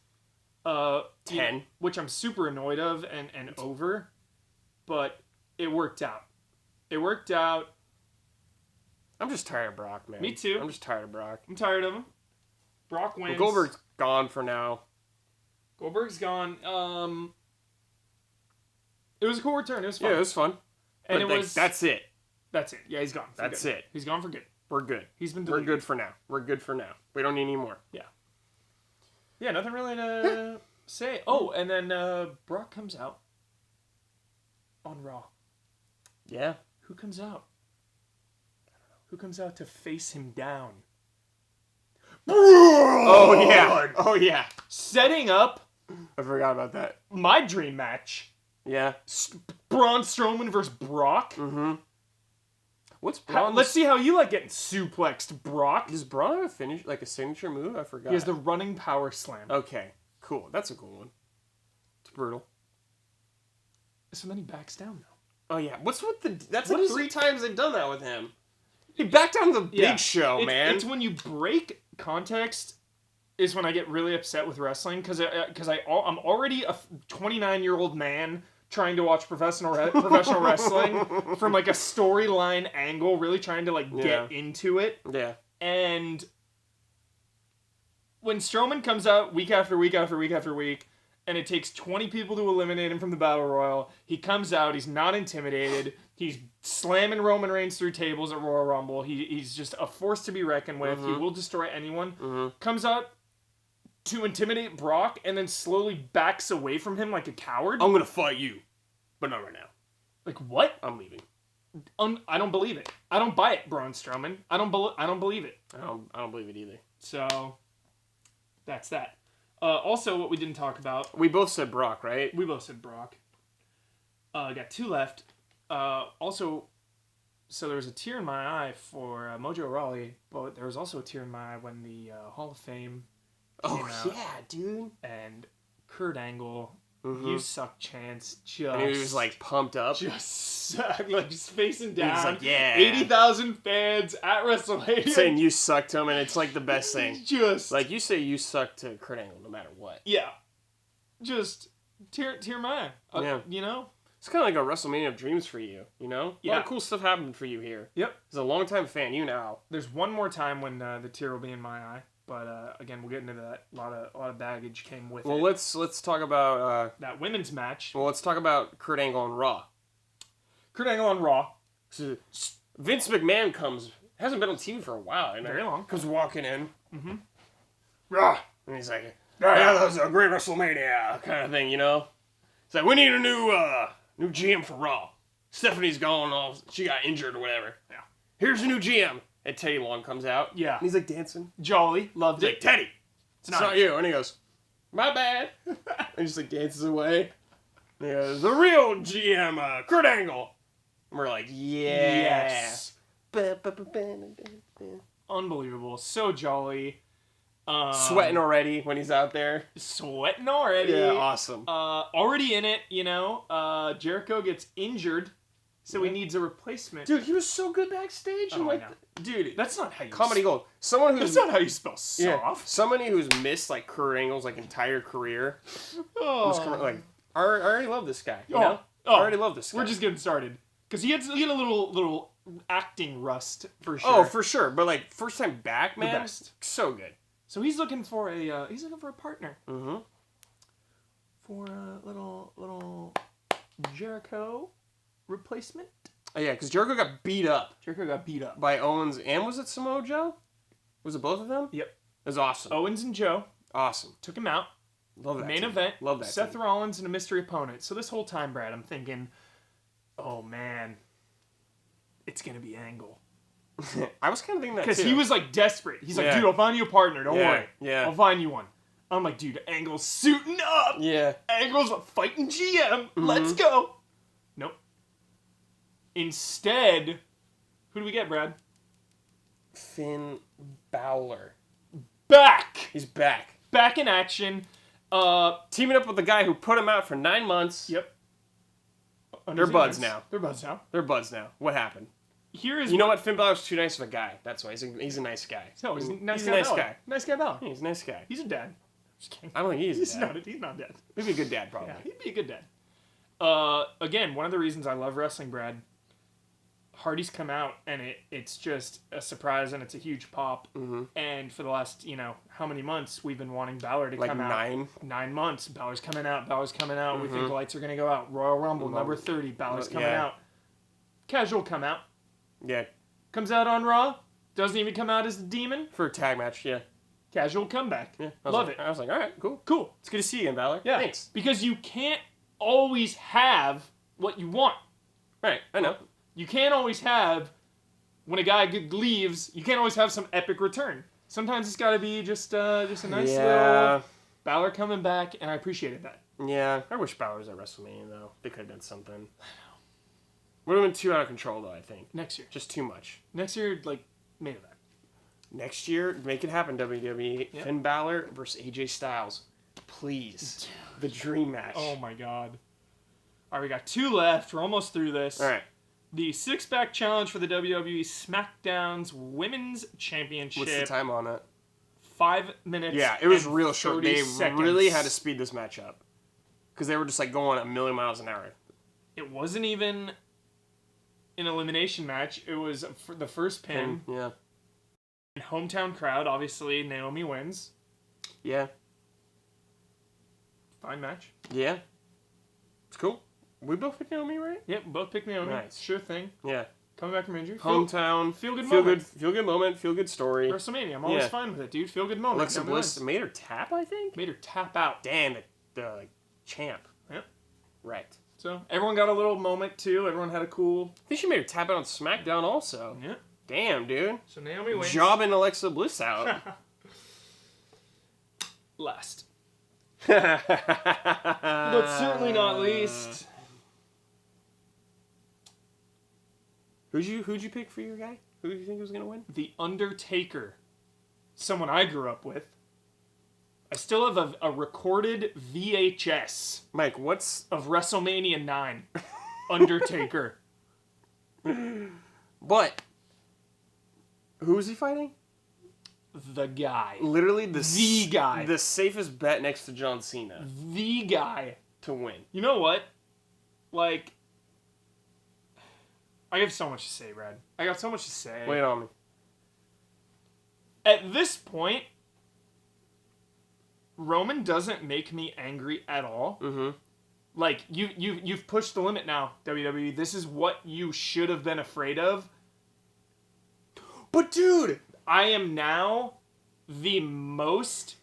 10. Which I'm super annoyed of and over. But it worked out. It worked out. I'm just tired of Brock, man. Me too. I'm just tired of Brock. I'm tired of him. Brock wins. Well, Goldberg's gone for now. Goldberg's gone. It was a cool return. It was fun. Yeah, it was fun. And But it was... that's it. That's it. Yeah, he's gone. For That's good. it. He's gone for good. We're good. He's been We're deleted. good for now. We're good for now. We don't need any more. Yeah, nothing really to say. Oh, and then Brock comes out on Raw. Yeah. Who comes out? Who comes out to face him down? Oh, yeah. Oh, yeah. Setting up I forgot about that. my dream match. Yeah. Braun Strowman versus Brock. Mm-hmm. What's Braun? Let's see how you like getting suplexed, Brock. Does Braun have a finish, like a signature move? I forgot. He has the running power slam. Okay, cool. That's a cool one. It's brutal. So then he backs down now. Oh yeah, what's with the? That's What like is 3 it? times they've done that with him. He backed down to the big show, man. It's when you break context is when I get really upset with wrestling because I'm already a 29-year-old man trying to watch professional wrestling from like a storyline angle, really trying to like get into it. Yeah. And when Strowman comes out week after week after week after week, and it takes 20 people to eliminate him from the Battle Royal, he comes out, he's not intimidated, he's slamming Roman Reigns through tables at Royal Rumble, he's just a force to be reckoned with, he will destroy anyone, comes out to intimidate Brock, and then slowly backs away from him like a coward. I'm gonna fight you, but not right now. Like, what? I'm leaving. I don't believe it. I don't buy it, Braun Strowman. I don't believe it. I don't believe it either. So, that's that. Also, what we didn't talk about. We both said Brock, right? We both said Brock. Got 2 left. Also, so there was a tear in my eye for Mojo Rawley, but there was also a tear in my eye when the Hall of Fame came out. Yeah, dude. And Kurt Angle, you suck chance, just... And he was like pumped up. Just facing down. He was like, yeah. 80,000 fans at WrestleMania. Saying you suck to him, and it's like the best thing. Just... Like, you say you suck to Kurt Angle no matter what. Yeah. Just tear my eye. Yeah. You know? It's kind of like a WrestleMania of dreams for you, you know? A lot of cool stuff happened for you here. Yep. As a longtime fan, you know. There's one more time when the tear will be in my eye. But again, we'll get into that. A lot of baggage came with it. Well, let's talk about that women's match. Well, let's talk about Kurt Angle on Raw. Kurt Angle on Raw. So Vince McMahon hasn't been on TV for a while, you know? Very long. Comes walking in. Raw. And he's like, yeah, that was a great WrestleMania kind of thing, you know? It's like, we need a new GM for Raw. Stephanie's gone, she got injured or whatever. Yeah. Here's a new GM. And Teddy Long comes out. Yeah. And he's like dancing. Jolly. Loved He's it. like, Teddy, it's not you. And he goes, my bad. And just like dances away. And he goes, the real GM, Kurt Angle. And we're like, Yes. Unbelievable. So jolly. Sweating already when he's out there. Sweating already. Yeah, awesome. Already in it, you know. Jericho gets injured, so he needs a replacement. Dude, he was so good backstage. Oh, I know. Dude, That's not how you comedy gold. Someone who's That's not how you spell yeah, soft. somebody who's missed like Kurt Angle's like entire career. Oh. Like, I already love this guy. You know? I Oh. already love this guy. We're just getting started. Because he had a little acting rust, for sure. Oh, for sure. But like first time back, man, best. so good. So he's looking for a partner. Mm-hmm. For a little Jericho replacement. Oh, yeah, because Jericho got beat up Jericho got beat up. by Owens and was it Samoa Joe? Was it both of them? Yep. It was awesome. Owens and Joe Awesome. took him out. Love that. Main team. event. Love that. Seth team. Rollins and a mystery opponent. So this whole time, Brad, I'm thinking, oh man, it's gonna be Angle. I was kind of thinking that Because too. he was like desperate. He's like, Yeah. dude, I'll find you a partner. Don't Yeah, worry. yeah. I'll find you one. I'm like, dude, Angle's suiting up. Yeah. Angle's a fighting GM. Mm-hmm. Let's go. Nope. Instead, who do we get, Brad? Finn Balor. Back. He's back. Back in action. Teaming up with the guy who put him out for 9 months. Yep. They're buds now. They're buds now. They're buds now. What happened? Here is You know what? Finn Balor's too nice of a guy. That's why. He's a nice guy. No, he's a nice He's guy. a nice Balor. guy. Nice guy, Balor. He's a nice guy. He's a dad. Just kidding. I don't think he's a dad. He's not dead. He'd be a good dad, probably. Yeah, he'd be a good dad. Again, one of the reasons I love wrestling, Brad. Hardy's come out and it's just a surprise and it's a huge pop. Mm-hmm. And for the last, how many months we've been wanting Balor to Like come out. 9? 9 months. Balor's coming out. Balor's coming out. We think the lights are going to go out. Royal Rumble, number 30. Balor's coming Yeah. out. Casual come out. Yeah. Comes out on Raw. Doesn't even come out as the Demon. For a tag match, yeah. Casual comeback. Yeah. Love it. I was like, all right, cool. Cool. It's good to see you again, Balor. Yeah. Thanks. Because you can't always have what you want. Right, I know. You can't always have, when a guy leaves, you can't always have some epic return. Sometimes it's got to be just a nice little Balor coming back, and I appreciated that. Yeah. I wish Balor was at WrestleMania, though. They could have done something. Would have been too out of control, though, I think. Next year. Just too much. Next year, like, main event. Next year, make it happen, WWE. Yep. Finn Balor versus AJ Styles. Please. The dream match. Oh, my God. All right, we got 2 left. We're almost through this. All right. The 6-pack challenge for the WWE SmackDown's Women's Championship. What's the time on it? 5 minutes. Yeah, it was and real short. 30 They seconds. really had to speed this match up. Because they were just, like, going a million miles an hour. It wasn't even an elimination match. It was for the first pin. Yeah. Hometown crowd, obviously, Naomi wins. Yeah. Fine match. Yeah. It's cool. We both picked Naomi, right? Yep, both pick Naomi. Nice. Sure thing. Yeah. Coming back from injury. Hometown. Feel good Feel moment. good. Feel good moment. Feel good story. WrestleMania. I'm always Yeah. fine with it, dude. Feel good moment. Alexa Naomi Bliss wins. made her tap, I think. Made her tap out. Damn, the like, champ. Yep. Right. So everyone got a little moment too. Everyone had a cool. I think she made her tap out on SmackDown also. Yeah. Damn, dude. So Naomi wins. Jobbing Alexa Bliss out. Last, but but certainly not least. Who'd you pick for your guy? Who do you think was gonna win? The Undertaker. Someone I grew up with. I still have a recorded VHS Mike, what's of WrestleMania 9. Undertaker. but who is he fighting? The guy. Literally The guy. The safest bet next to John Cena The guy. to win. You know what? Like, I have so much to say, Brad. I got so much to say. Wait on me. At this point, Roman doesn't make me angry at all. Mm-hmm. Like, you've pushed the limit now, WWE. This is what you should have been afraid of. But dude, I am now the most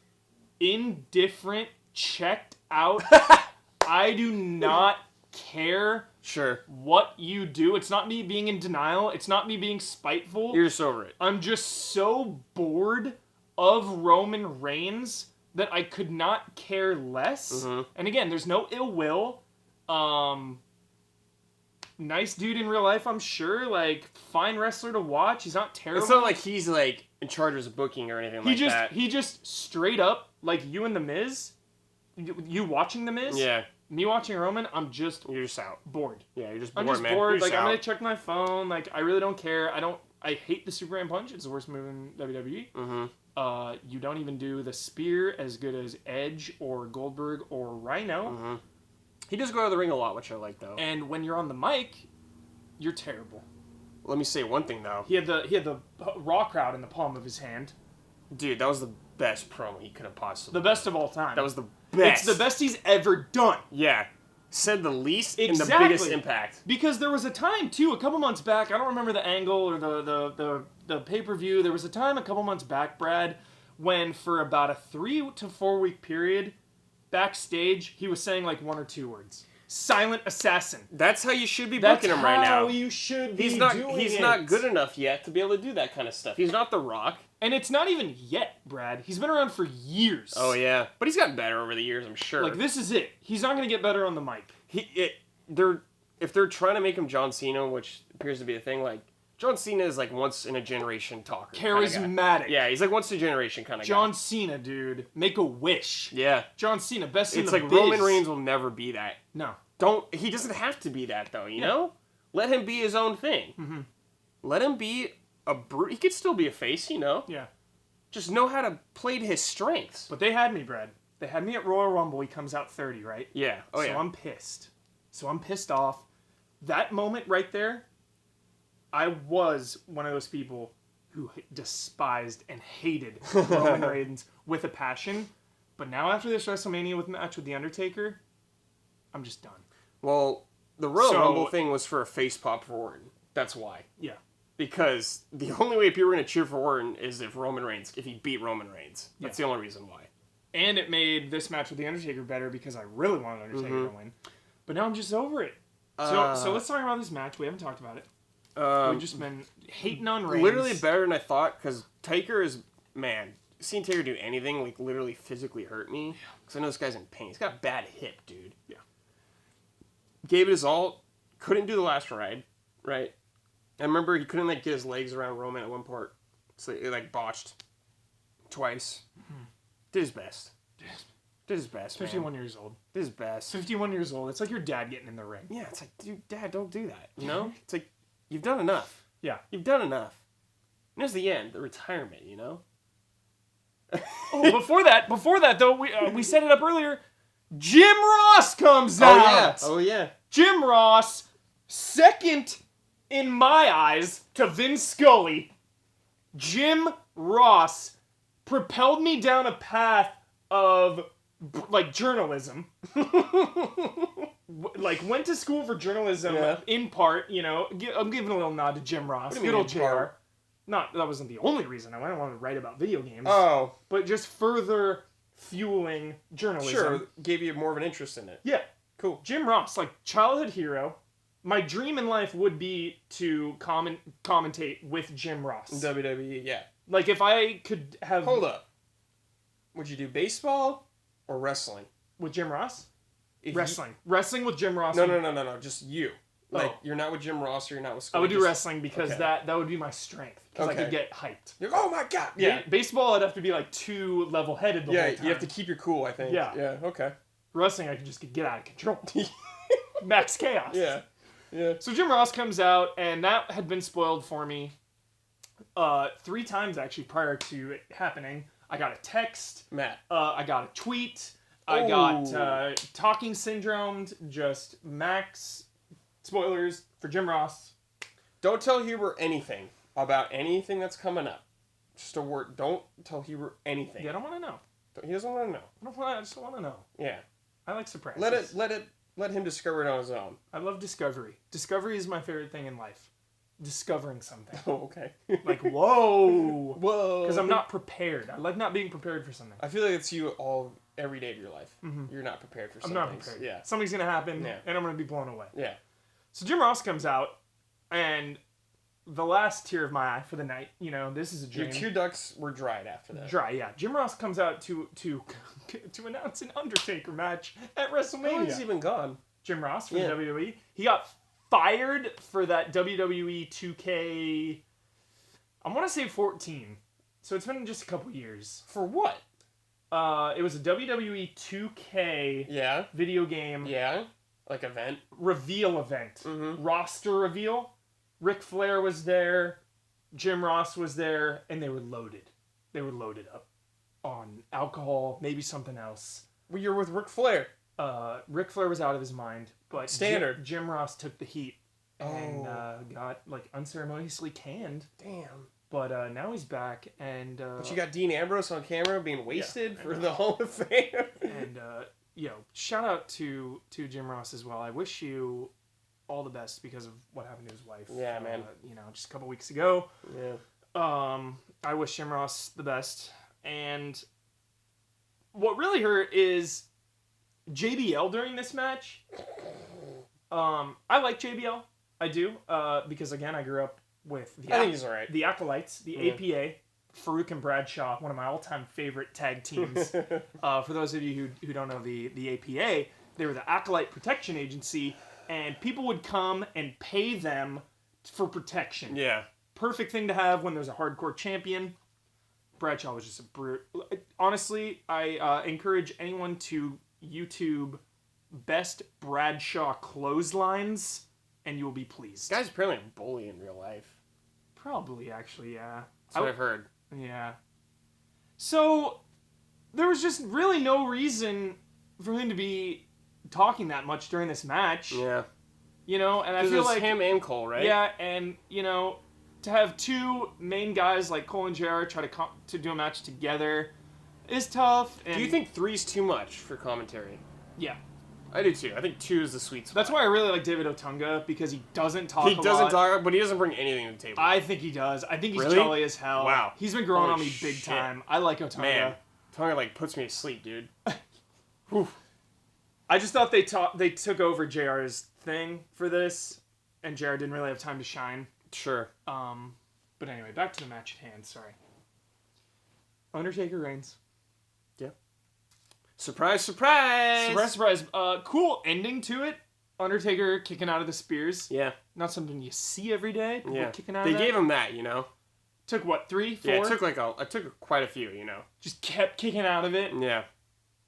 indifferent, checked out. I do not care sure. what you do. It's not me being in denial. It's not me being spiteful. You're just over it. I'm just so bored of Roman Reigns that I could not care less. Mm-hmm. And again, there's no ill will. Nice dude in real life, I'm sure. Like, fine wrestler to watch. He's not terrible. It's not like he's like in charge of his booking or anything like that. He just straight up, like you and The Miz, you watching The Miz, Yeah. me watching Roman, I'm just You're just out. bored. Yeah, you're just I'm bored, just man. bored. You're just Like, I'm out. gonna check my phone. Like, I really don't care. I hate the Superman punch. It's the worst move in WWE. Mm-hmm. You don't even do the spear as good as Edge or Goldberg or Rhino. Mm-hmm. He does go out of the ring a lot, which I like though. And when you're on the mic, you're terrible. Let me say one thing though. He had the Raw crowd in the palm of his hand. Dude, that was the best promo he could have possibly. The best of all time. That was the best. It's the best he's ever done. Yeah. Said the least and the Exactly. biggest impact. Because there was a time too, a couple months back. I don't remember the angle or the pay-per-view. There was a time a couple months back, Brad, when for about a 3 to 4 week period, backstage he was saying like 1 or 2 words. Silent assassin. That's how you should be That's booking him right now. how you should be He's not. doing He's it. not good enough yet to be able to do that kind of stuff. He's not The Rock. And it's not even yet, Brad. He's been around for years. Oh yeah, but he's gotten better over the years, I'm sure. Like, this is it. He's not going to get better on the mic. If they're trying to make him John Cena, which appears to be a thing, like John Cena is like once in a generation talker. kinda guy. Charismatic. Yeah, he's like once in a generation kind of guy. John Cena, dude. Make a wish. Yeah. John Cena, best in It's the like biz. Roman Reigns will never be that. No. He doesn't have to be that though, you know? Let him be his own thing. Mm-hmm. Let him be a brute. He could still be a face, you know? Yeah. Just know how to play to his strengths. But they had me, Brad. They had me at Royal Rumble. He comes out 30, right? Yeah. Oh so yeah. I'm pissed. So I'm pissed off. That moment right there, I was one of those people who despised and hated Roman Reigns with a passion. But now after this WrestleMania match with The Undertaker, I'm just done. Well, the Royal So- Rumble thing was for a face pop for Orton. That's why. Yeah. Because the only way people are going to cheer for Orton is if he beat Roman Reigns. That's the only reason why. And it made this match with The Undertaker better because I really wanted Undertaker to win. But now I'm just over it. So let's talk about this match. We haven't talked about it. We've just been hating on Reigns. Literally better than I thought, because Taker is, man, seeing Taker do anything, like, literally physically hurt me. Because I know this guy's in pain. He's got a bad hip, dude. Yeah. Gave it his all. Couldn't do the last ride. Right. I remember he couldn't, like, get his legs around Roman at one part. So it, like, botched. Twice. Did his best. Did his best, 51 years old. Did his best. 51 years old. It's like your dad getting in the ring. Yeah, it's like, dude, Dad, don't do that. You know? It's like, you've done enough. Yeah. You've done enough. And there's the end, the retirement, you know? Oh, before that though, we set it up earlier. Jim Ross comes out. Oh, yeah. Jim Ross, second in my eyes to Vin Scully. Jim Ross propelled me down a path of, like, journalism. Like, went to school for journalism in part, you know. I'm giving a little nod to Jim Ross. Good old JR. That wasn't the only reason I wanted to write about video games. Oh. But just further fueling journalism. Sure, gave you more of an interest in it. Yeah. Cool. Jim Ross, like, childhood hero. My dream in life would be to commentate with Jim Ross. WWE, yeah. Like, if I could have... Hold up. Would you do baseball or wrestling? With Jim Ross? Wrestling. Wrestling with Jim Ross. No. Just you. Like, you're not with Jim Ross or you're not with Scully. I would do wrestling because that would be my strength. Because I could get hyped. You're, oh my god! Yeah. Baseball, I'd have to be, like, too level-headed the whole time. Yeah, you have to keep your cool, I think. Yeah. Yeah, okay. Wrestling, I could just get out of control. Max chaos. Yeah. Yeah. So Jim Ross comes out, and that had been spoiled for me 3 times, actually, prior to it happening. I got a text. Matt. I got a tweet. I got talking syndromed. Just max spoilers for Jim Ross. Don't tell Hubert anything about anything that's coming up. Just a word. Don't tell Hubert anything. Yeah, I don't want to know. He doesn't want to know. I just don't want to know. Yeah. I like surprises. Let him discover it on his own. I love discovery. Discovery is my favorite thing in life. Discovering something. Oh, okay. Like, whoa. Whoa. Because I'm not prepared. I like not being prepared for something. I feel like it's you every day of your life. Mm-hmm. You're not prepared for something. I'm not prepared. Yeah. Something's going to happen, and I'm going to be blown away. Yeah. So Jim Ross comes out, and the last tear of my eye for the night, you know, this is a dream. Your tear ducts were dried after that. Dry, yeah. Jim Ross comes out to announce an Undertaker match at WrestleMania. How long has he been gone? Jim Ross from WWE. He got fired for that WWE 2K, I want to say 14. So it's been just a couple years. For what? It was a WWE 2K video game. Yeah. Like event? Reveal event. Mm-hmm. Roster reveal. Ric Flair was there. Jim Ross was there. And they were loaded. They were loaded up on alcohol, maybe something else. Well, you're with Ric Flair. Ric Flair was out of his mind. But standard. Jim Ross took the heat. And got, like, unceremoniously canned. Damn. But now he's back, and... but you got Dean Ambrose on camera being wasted for the Hall of Fame. And, shout out to Jim Ross as well. I wish you all the best because of what happened to his wife. Yeah, man. Just a couple weeks ago. Yeah. I wish Jim Ross the best. And what really hurt is JBL during this match. I like JBL. I do. Because, again, I grew up with I think he's all right. The Acolytes, the APA, Farouk and Bradshaw, one of my all-time favorite tag teams. For those of you who don't know the APA, they were the Acolyte Protection Agency, and people would come and pay them for protection. Yeah. Perfect thing to have when there's a hardcore champion. Bradshaw was just a brute. Honestly, I encourage anyone to YouTube best Bradshaw clotheslines, and you will be pleased. This guy's apparently a bully in real life. Probably, actually, yeah. That's what I've heard. Yeah. So, there was just really no reason for him to be talking that much during this match. Yeah. You know, and I feel like... him and Cole, right? Yeah, and, to have two main guys like Cole and JR try to do a match together is tough. And do you think 3's too much for commentary? Yeah. I do too. I think 2 is the sweet spot. That's why I really like David Otunga, because he doesn't talk a lot. He doesn't talk, but he doesn't bring anything to the table. I think he does. I think he's really? Jolly as hell. Wow. He's been growing on me big time. I like Otunga. Man, Otunga, puts me to sleep, dude. I just thought they took over JR's thing for this, and JR didn't really have time to shine. Sure. But anyway, back to the match at hand. Sorry. Undertaker reigns. Yeah. Surprise, surprise! Surprise, surprise. Cool ending to it. Undertaker kicking out of the spears. Yeah. Not something you see every day. People kicking out They of that. gave him that, you know. Took what, 3, 4? Yeah, it took quite a few, you know. Just kept kicking out of it. Yeah.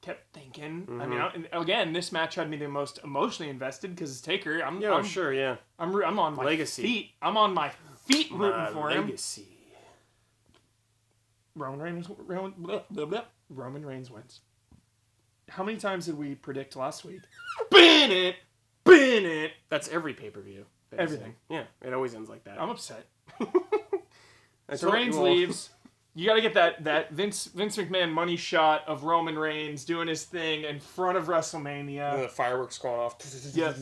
Kept thinking. I mean, again, this match had me the most emotionally invested because it's Taker. I'm on my Legacy. feet. I'm on my feet rooting for him. Legacy. Roman Reigns wins. How many times did we predict last week? Bin it. That's every pay-per-view. Everything. Yeah, it always ends like that. I'm upset. I So told Reigns you all. leaves. You got to get that Vince McMahon money shot of Roman Reigns doing his thing in front of WrestleMania. And the fireworks going off. Yep.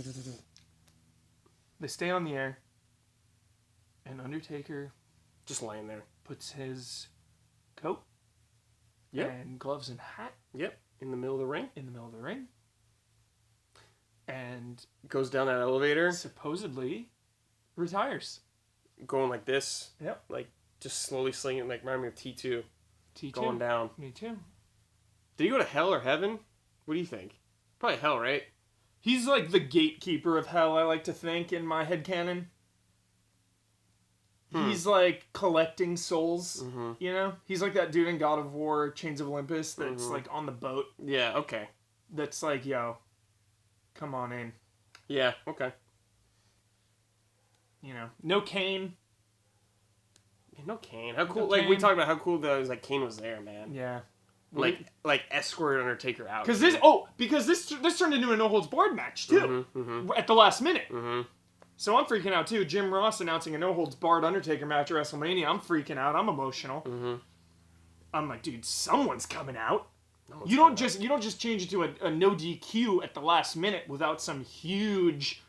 They stay on the air. And Undertaker Just laying there. puts his coat Yep. and gloves and hat Yep. In the middle of the ring. in the middle of the ring. And Goes down that elevator. supposedly retires. Going like this. Yep. Like, just slowly slinging. Like, remind me of T2. T2. Going down. Me too. Did he go to hell or heaven? What do you think? Probably hell, right? He's like the gatekeeper of hell, I like to think, in my headcanon. He's like collecting souls, you know? He's like that dude in God of War, Chains of Olympus, that's like on the boat. Yeah, okay. That's like, yo, come on in. Yeah, okay. You know, no Kane. Yeah, no Kane. How cool, No like, Kane. we talked about how cool that was, like, Kane was there, man. Yeah. Like escorted Undertaker out. Because this turned into a no holds barred match too at the last minute. So I'm freaking out too. Jim Ross announcing a no holds barred Undertaker match at WrestleMania. I'm freaking out. I'm emotional. I'm like, dude, someone's coming out. You don't just change it to a no DQ at the last minute without some huge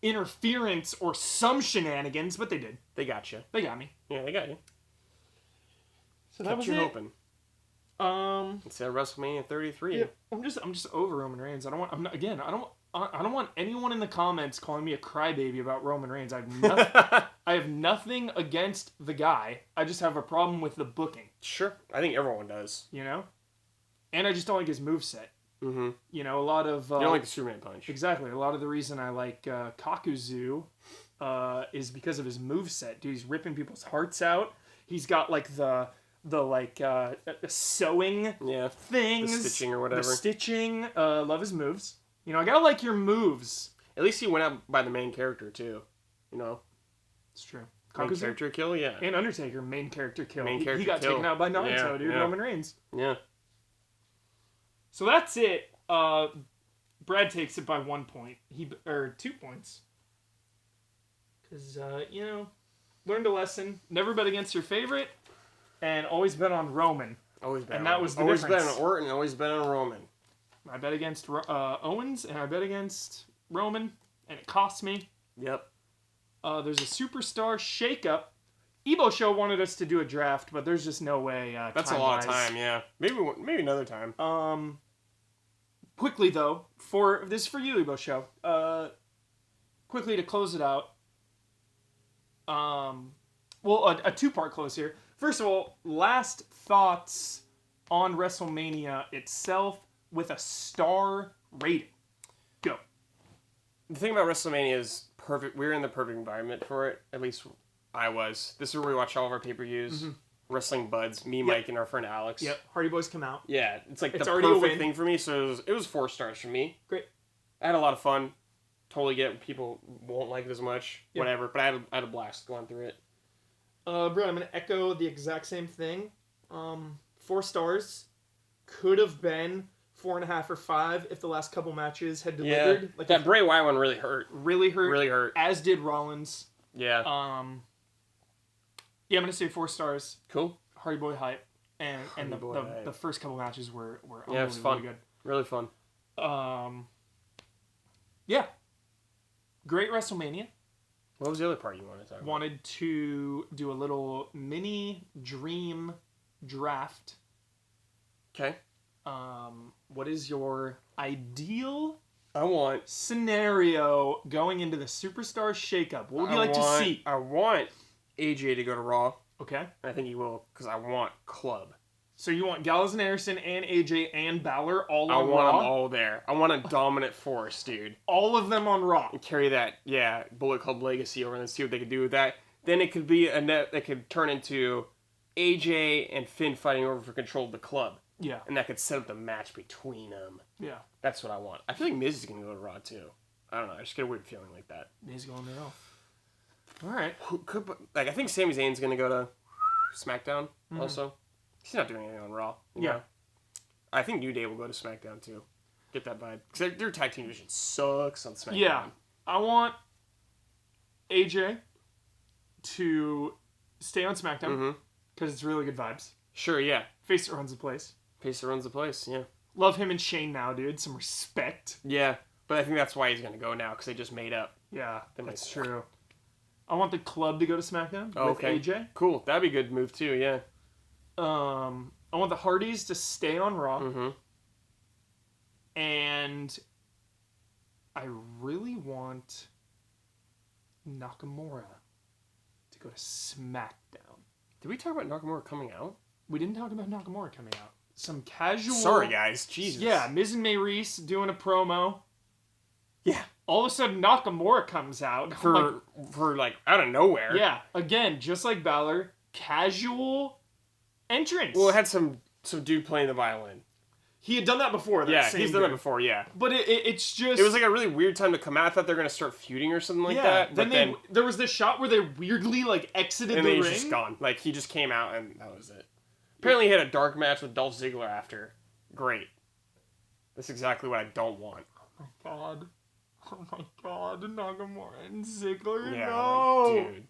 interference or some shenanigans, but they did. They got you. They got me. Yeah, they got you. So that Kept was you it. hoping. Instead of WrestleMania 33. Yeah, I'm just over Roman Reigns. I don't want anyone in the comments calling me a crybaby about Roman Reigns. I have nothing against the guy. I just have a problem with the booking, Sure. I think everyone does. you know? And I just don't like his moveset. Mm-hmm. You know, a lot of... You don't like the Superman punch. Exactly. A lot of the reason I like Kakuzu is because of his moveset. Dude, he's ripping people's hearts out. He's got like the sewing things. The stitching or whatever. The stitching. Love his moves. You know, I gotta like your moves. At least he went out by the main character, too. You know? It's true. Main Kakuzu character kill, yeah. and Undertaker, main character kill. Main character he got kill. taken out by Naito, Yeah, dude. yeah. Roman Reigns. Yeah. So that's it. Brad takes it by 1 point. 2 points. Because, you know, learned a lesson. Never bet against your favorite. And always bet on Roman. Always bet And on that was the always difference. bet on Orton, always bet on Roman. I bet against Owens, and I bet against Roman, and it cost me. Yep. There's a superstar shakeup. Ebo Show wanted us to do a draft, but there's just no way. That's a lot of time, yeah. Maybe another time. Quickly though, for you, Ebo Show. Quickly to close it out. A two-part close here. First of all, last thoughts on WrestleMania itself with a star rating. Go. The thing about WrestleMania is perfect. We're in the perfect environment for it. At least I was. This is where we watch all of our pay-per-views. Wrestling buds, me, Mike, and our friend Alex. Yep. Hardy Boys come out. Yeah, it's like It's the already a win. perfect thing for me. So it was 4 stars for me. Great. I had a lot of fun. Totally get it. People won't like it as much. Yeah. Whatever. But I had a blast going through it. Bro, I'm going to echo the exact same thing. 4 stars. Could have been 4.5 or 5 if the last couple matches had delivered. Yeah. Like That Bray Wyatt one really hurt. really hurt. Really hurt. As did Rollins. Yeah. Yeah, I'm going to say 4 stars. Cool. Hardy Boy hype. And Hardy Boy hype. the first couple matches were Yeah, it was fun. good. Really fun. Yeah. Great WrestleMania. What was the other part you wanted to talk about? Wanted to do a little mini dream draft. Okay. What is your ideal I want scenario going into the Superstar Shakeup? What would you like to see? I want AJ to go to Raw. Okay. I think he will, because I want Club. So you want Gallows and Harrison and AJ and Balor all I on want Raw? them all there. I want a dominant force, dude. All of them on Raw. And carry that, Bullet Club legacy over and see what they could do with that. Then it could be it could turn into AJ and Finn fighting over for control of the club. Yeah. And that could set up the match between them. Yeah. That's what I want. I feel like Miz is going to go to Raw, too. I don't know. I just get a weird feeling like that. Miz going to Raw. All right. I think Sami Zayn's going to go to SmackDown also. He's not doing anything on Raw. You know? I think New Day will go to SmackDown, too. Get that vibe. Because their tag team division sucks on SmackDown. Yeah. I want AJ to stay on SmackDown because it's really good vibes. Sure, yeah. Face that runs the place. Face that runs the place, yeah. Love him and Shane now, dude. Some respect. Yeah, but I think that's why he's going to go now, because they just made up. Yeah, that's true. I want the club to go to SmackDown with AJ. Cool. That'd be a good move, too, yeah. I want the Hardys to stay on Raw. Mm-hmm. And I really want Nakamura to go to SmackDown. Did we talk about Nakamura coming out? We didn't talk about Nakamura coming out. Some casual... Sorry, guys. Jesus. Yeah, Miz and Maryse doing a promo. Yeah. All of a sudden, Nakamura comes out. For out of nowhere. Yeah. Again, just like Balor, casual entrance. Well, it had some dude playing the violin. He had done that before. He's done that before, yeah. But it's just... It was like a really weird time to come out. I thought they were going to start feuding or something like that. But then there was this shot where they weirdly, exited the ring. And then he's just gone. He just came out and that was it. Apparently he had a dark match with Dolph Ziggler after. Great. That's exactly what I don't want. Oh my god, Nakamura and Ziggler, yeah, no! Dude,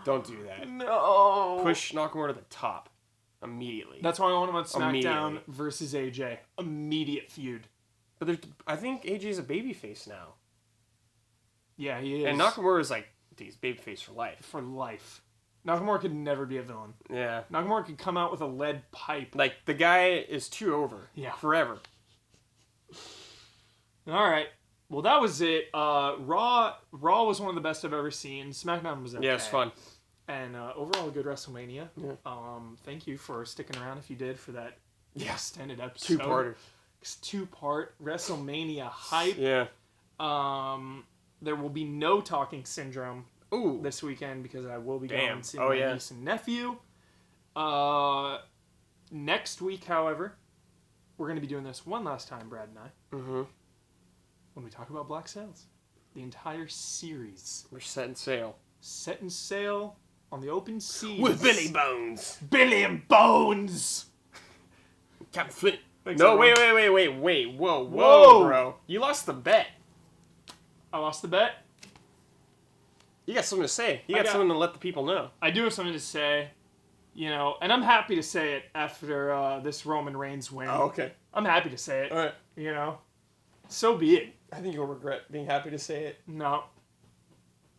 don't do that. No! Push Nakamura to the top. Immediately. That's why I want him on SmackDown versus AJ. Immediate feud. But I think AJ's a babyface now. Yeah, he is. And Nakamura is he's babyface for life. For life. Nakamura could never be a villain. Yeah. Nakamura could come out with a lead pipe. The guy is too over. Yeah. Forever. Alright. Well, that was it. Raw was one of the best I've ever seen. SmackDown was okay. Yeah, it was fun. And overall, a good WrestleMania. Yeah. Thank you for sticking around if you did for that extended episode. Two-parter. Two-part WrestleMania hype. Yeah. There will be no Talking Syndrome Ooh. this weekend because I will be going to see my niece and nephew. Next week, however, we're going to be doing this one last time, Brad and I. Mm-hmm. When we talk about Black Sails. The entire series. We're setting sail. Setting sail on the open seas. With Billy Bones. Billy and Bones! Captain Flint. Thanks, No, everyone. wait. Whoa, Whoa. bro. You lost the bet. I lost the bet. You got something to say. You got something to let the people know. I do have something to say. And I'm happy to say it after this Roman Reigns win. Oh, okay. I'm happy to say it. All right. So be it. I think you'll regret being happy to say it. No.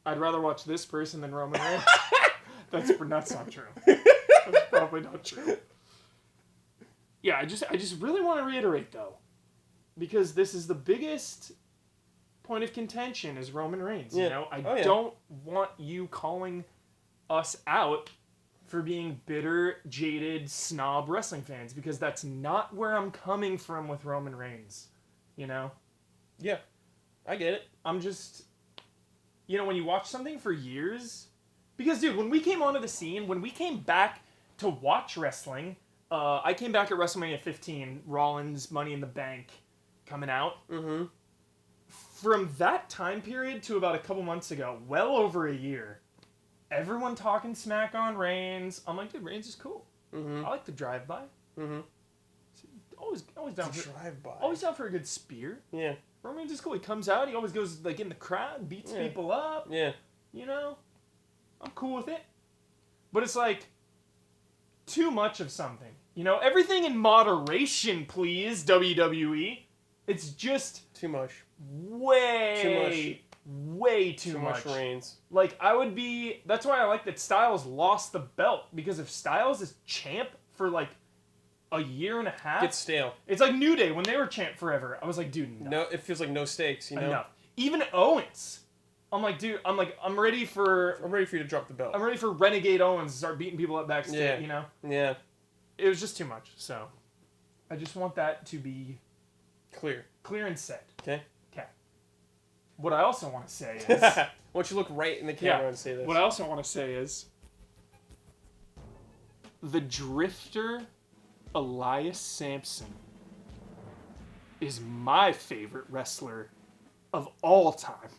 I'd rather watch this person than Roman Reigns. That's not true. That's probably not true. Yeah, I just really want to reiterate, though. Because this is the biggest point of contention is Roman Reigns. Yeah. I don't want you calling us out for being bitter, jaded, snob wrestling fans. Because that's not where I'm coming from with Roman Reigns. Yeah. I get it. I'm just... when you watch something for years... Because, dude, when we came onto the scene, when we came back to watch wrestling, I came back at WrestleMania 15, Rollins, Money in the Bank, coming out. Mm-hmm. From that time period to about a couple months ago, well over a year, everyone talking smack on Reigns. I'm like, dude, Reigns is cool. Mm-hmm. I like the drive-by. Mm-hmm. Always down for drive-by. Always down for a good spear. Yeah. Roman Reigns is cool. He comes out. He always goes in the crowd, beats people up. Yeah. I'm cool with it. But it's too much of something. Everything in moderation, please, WWE. It's just too much. Way too much. Reigns. I would be... That's why I like that Styles lost the belt. Because if Styles is champ for a year and a half... Gets stale. It's like New Day when they were champ forever. I was like, dude, enough. No, it feels like no stakes, Enough. Even Owens. I'm like, dude, I'm ready for... I'm ready for you to drop the belt. I'm ready for Renegade Owens to start beating people up backstage, Yeah. Yeah. it was just too much. So I just want that to be Clear. clear and set. Okay. Okay. What I also want to say is... Why don't you look right in the camera Yeah. and say this? What I also want to say is the Drifter Elias Sampson is my favorite wrestler of all time.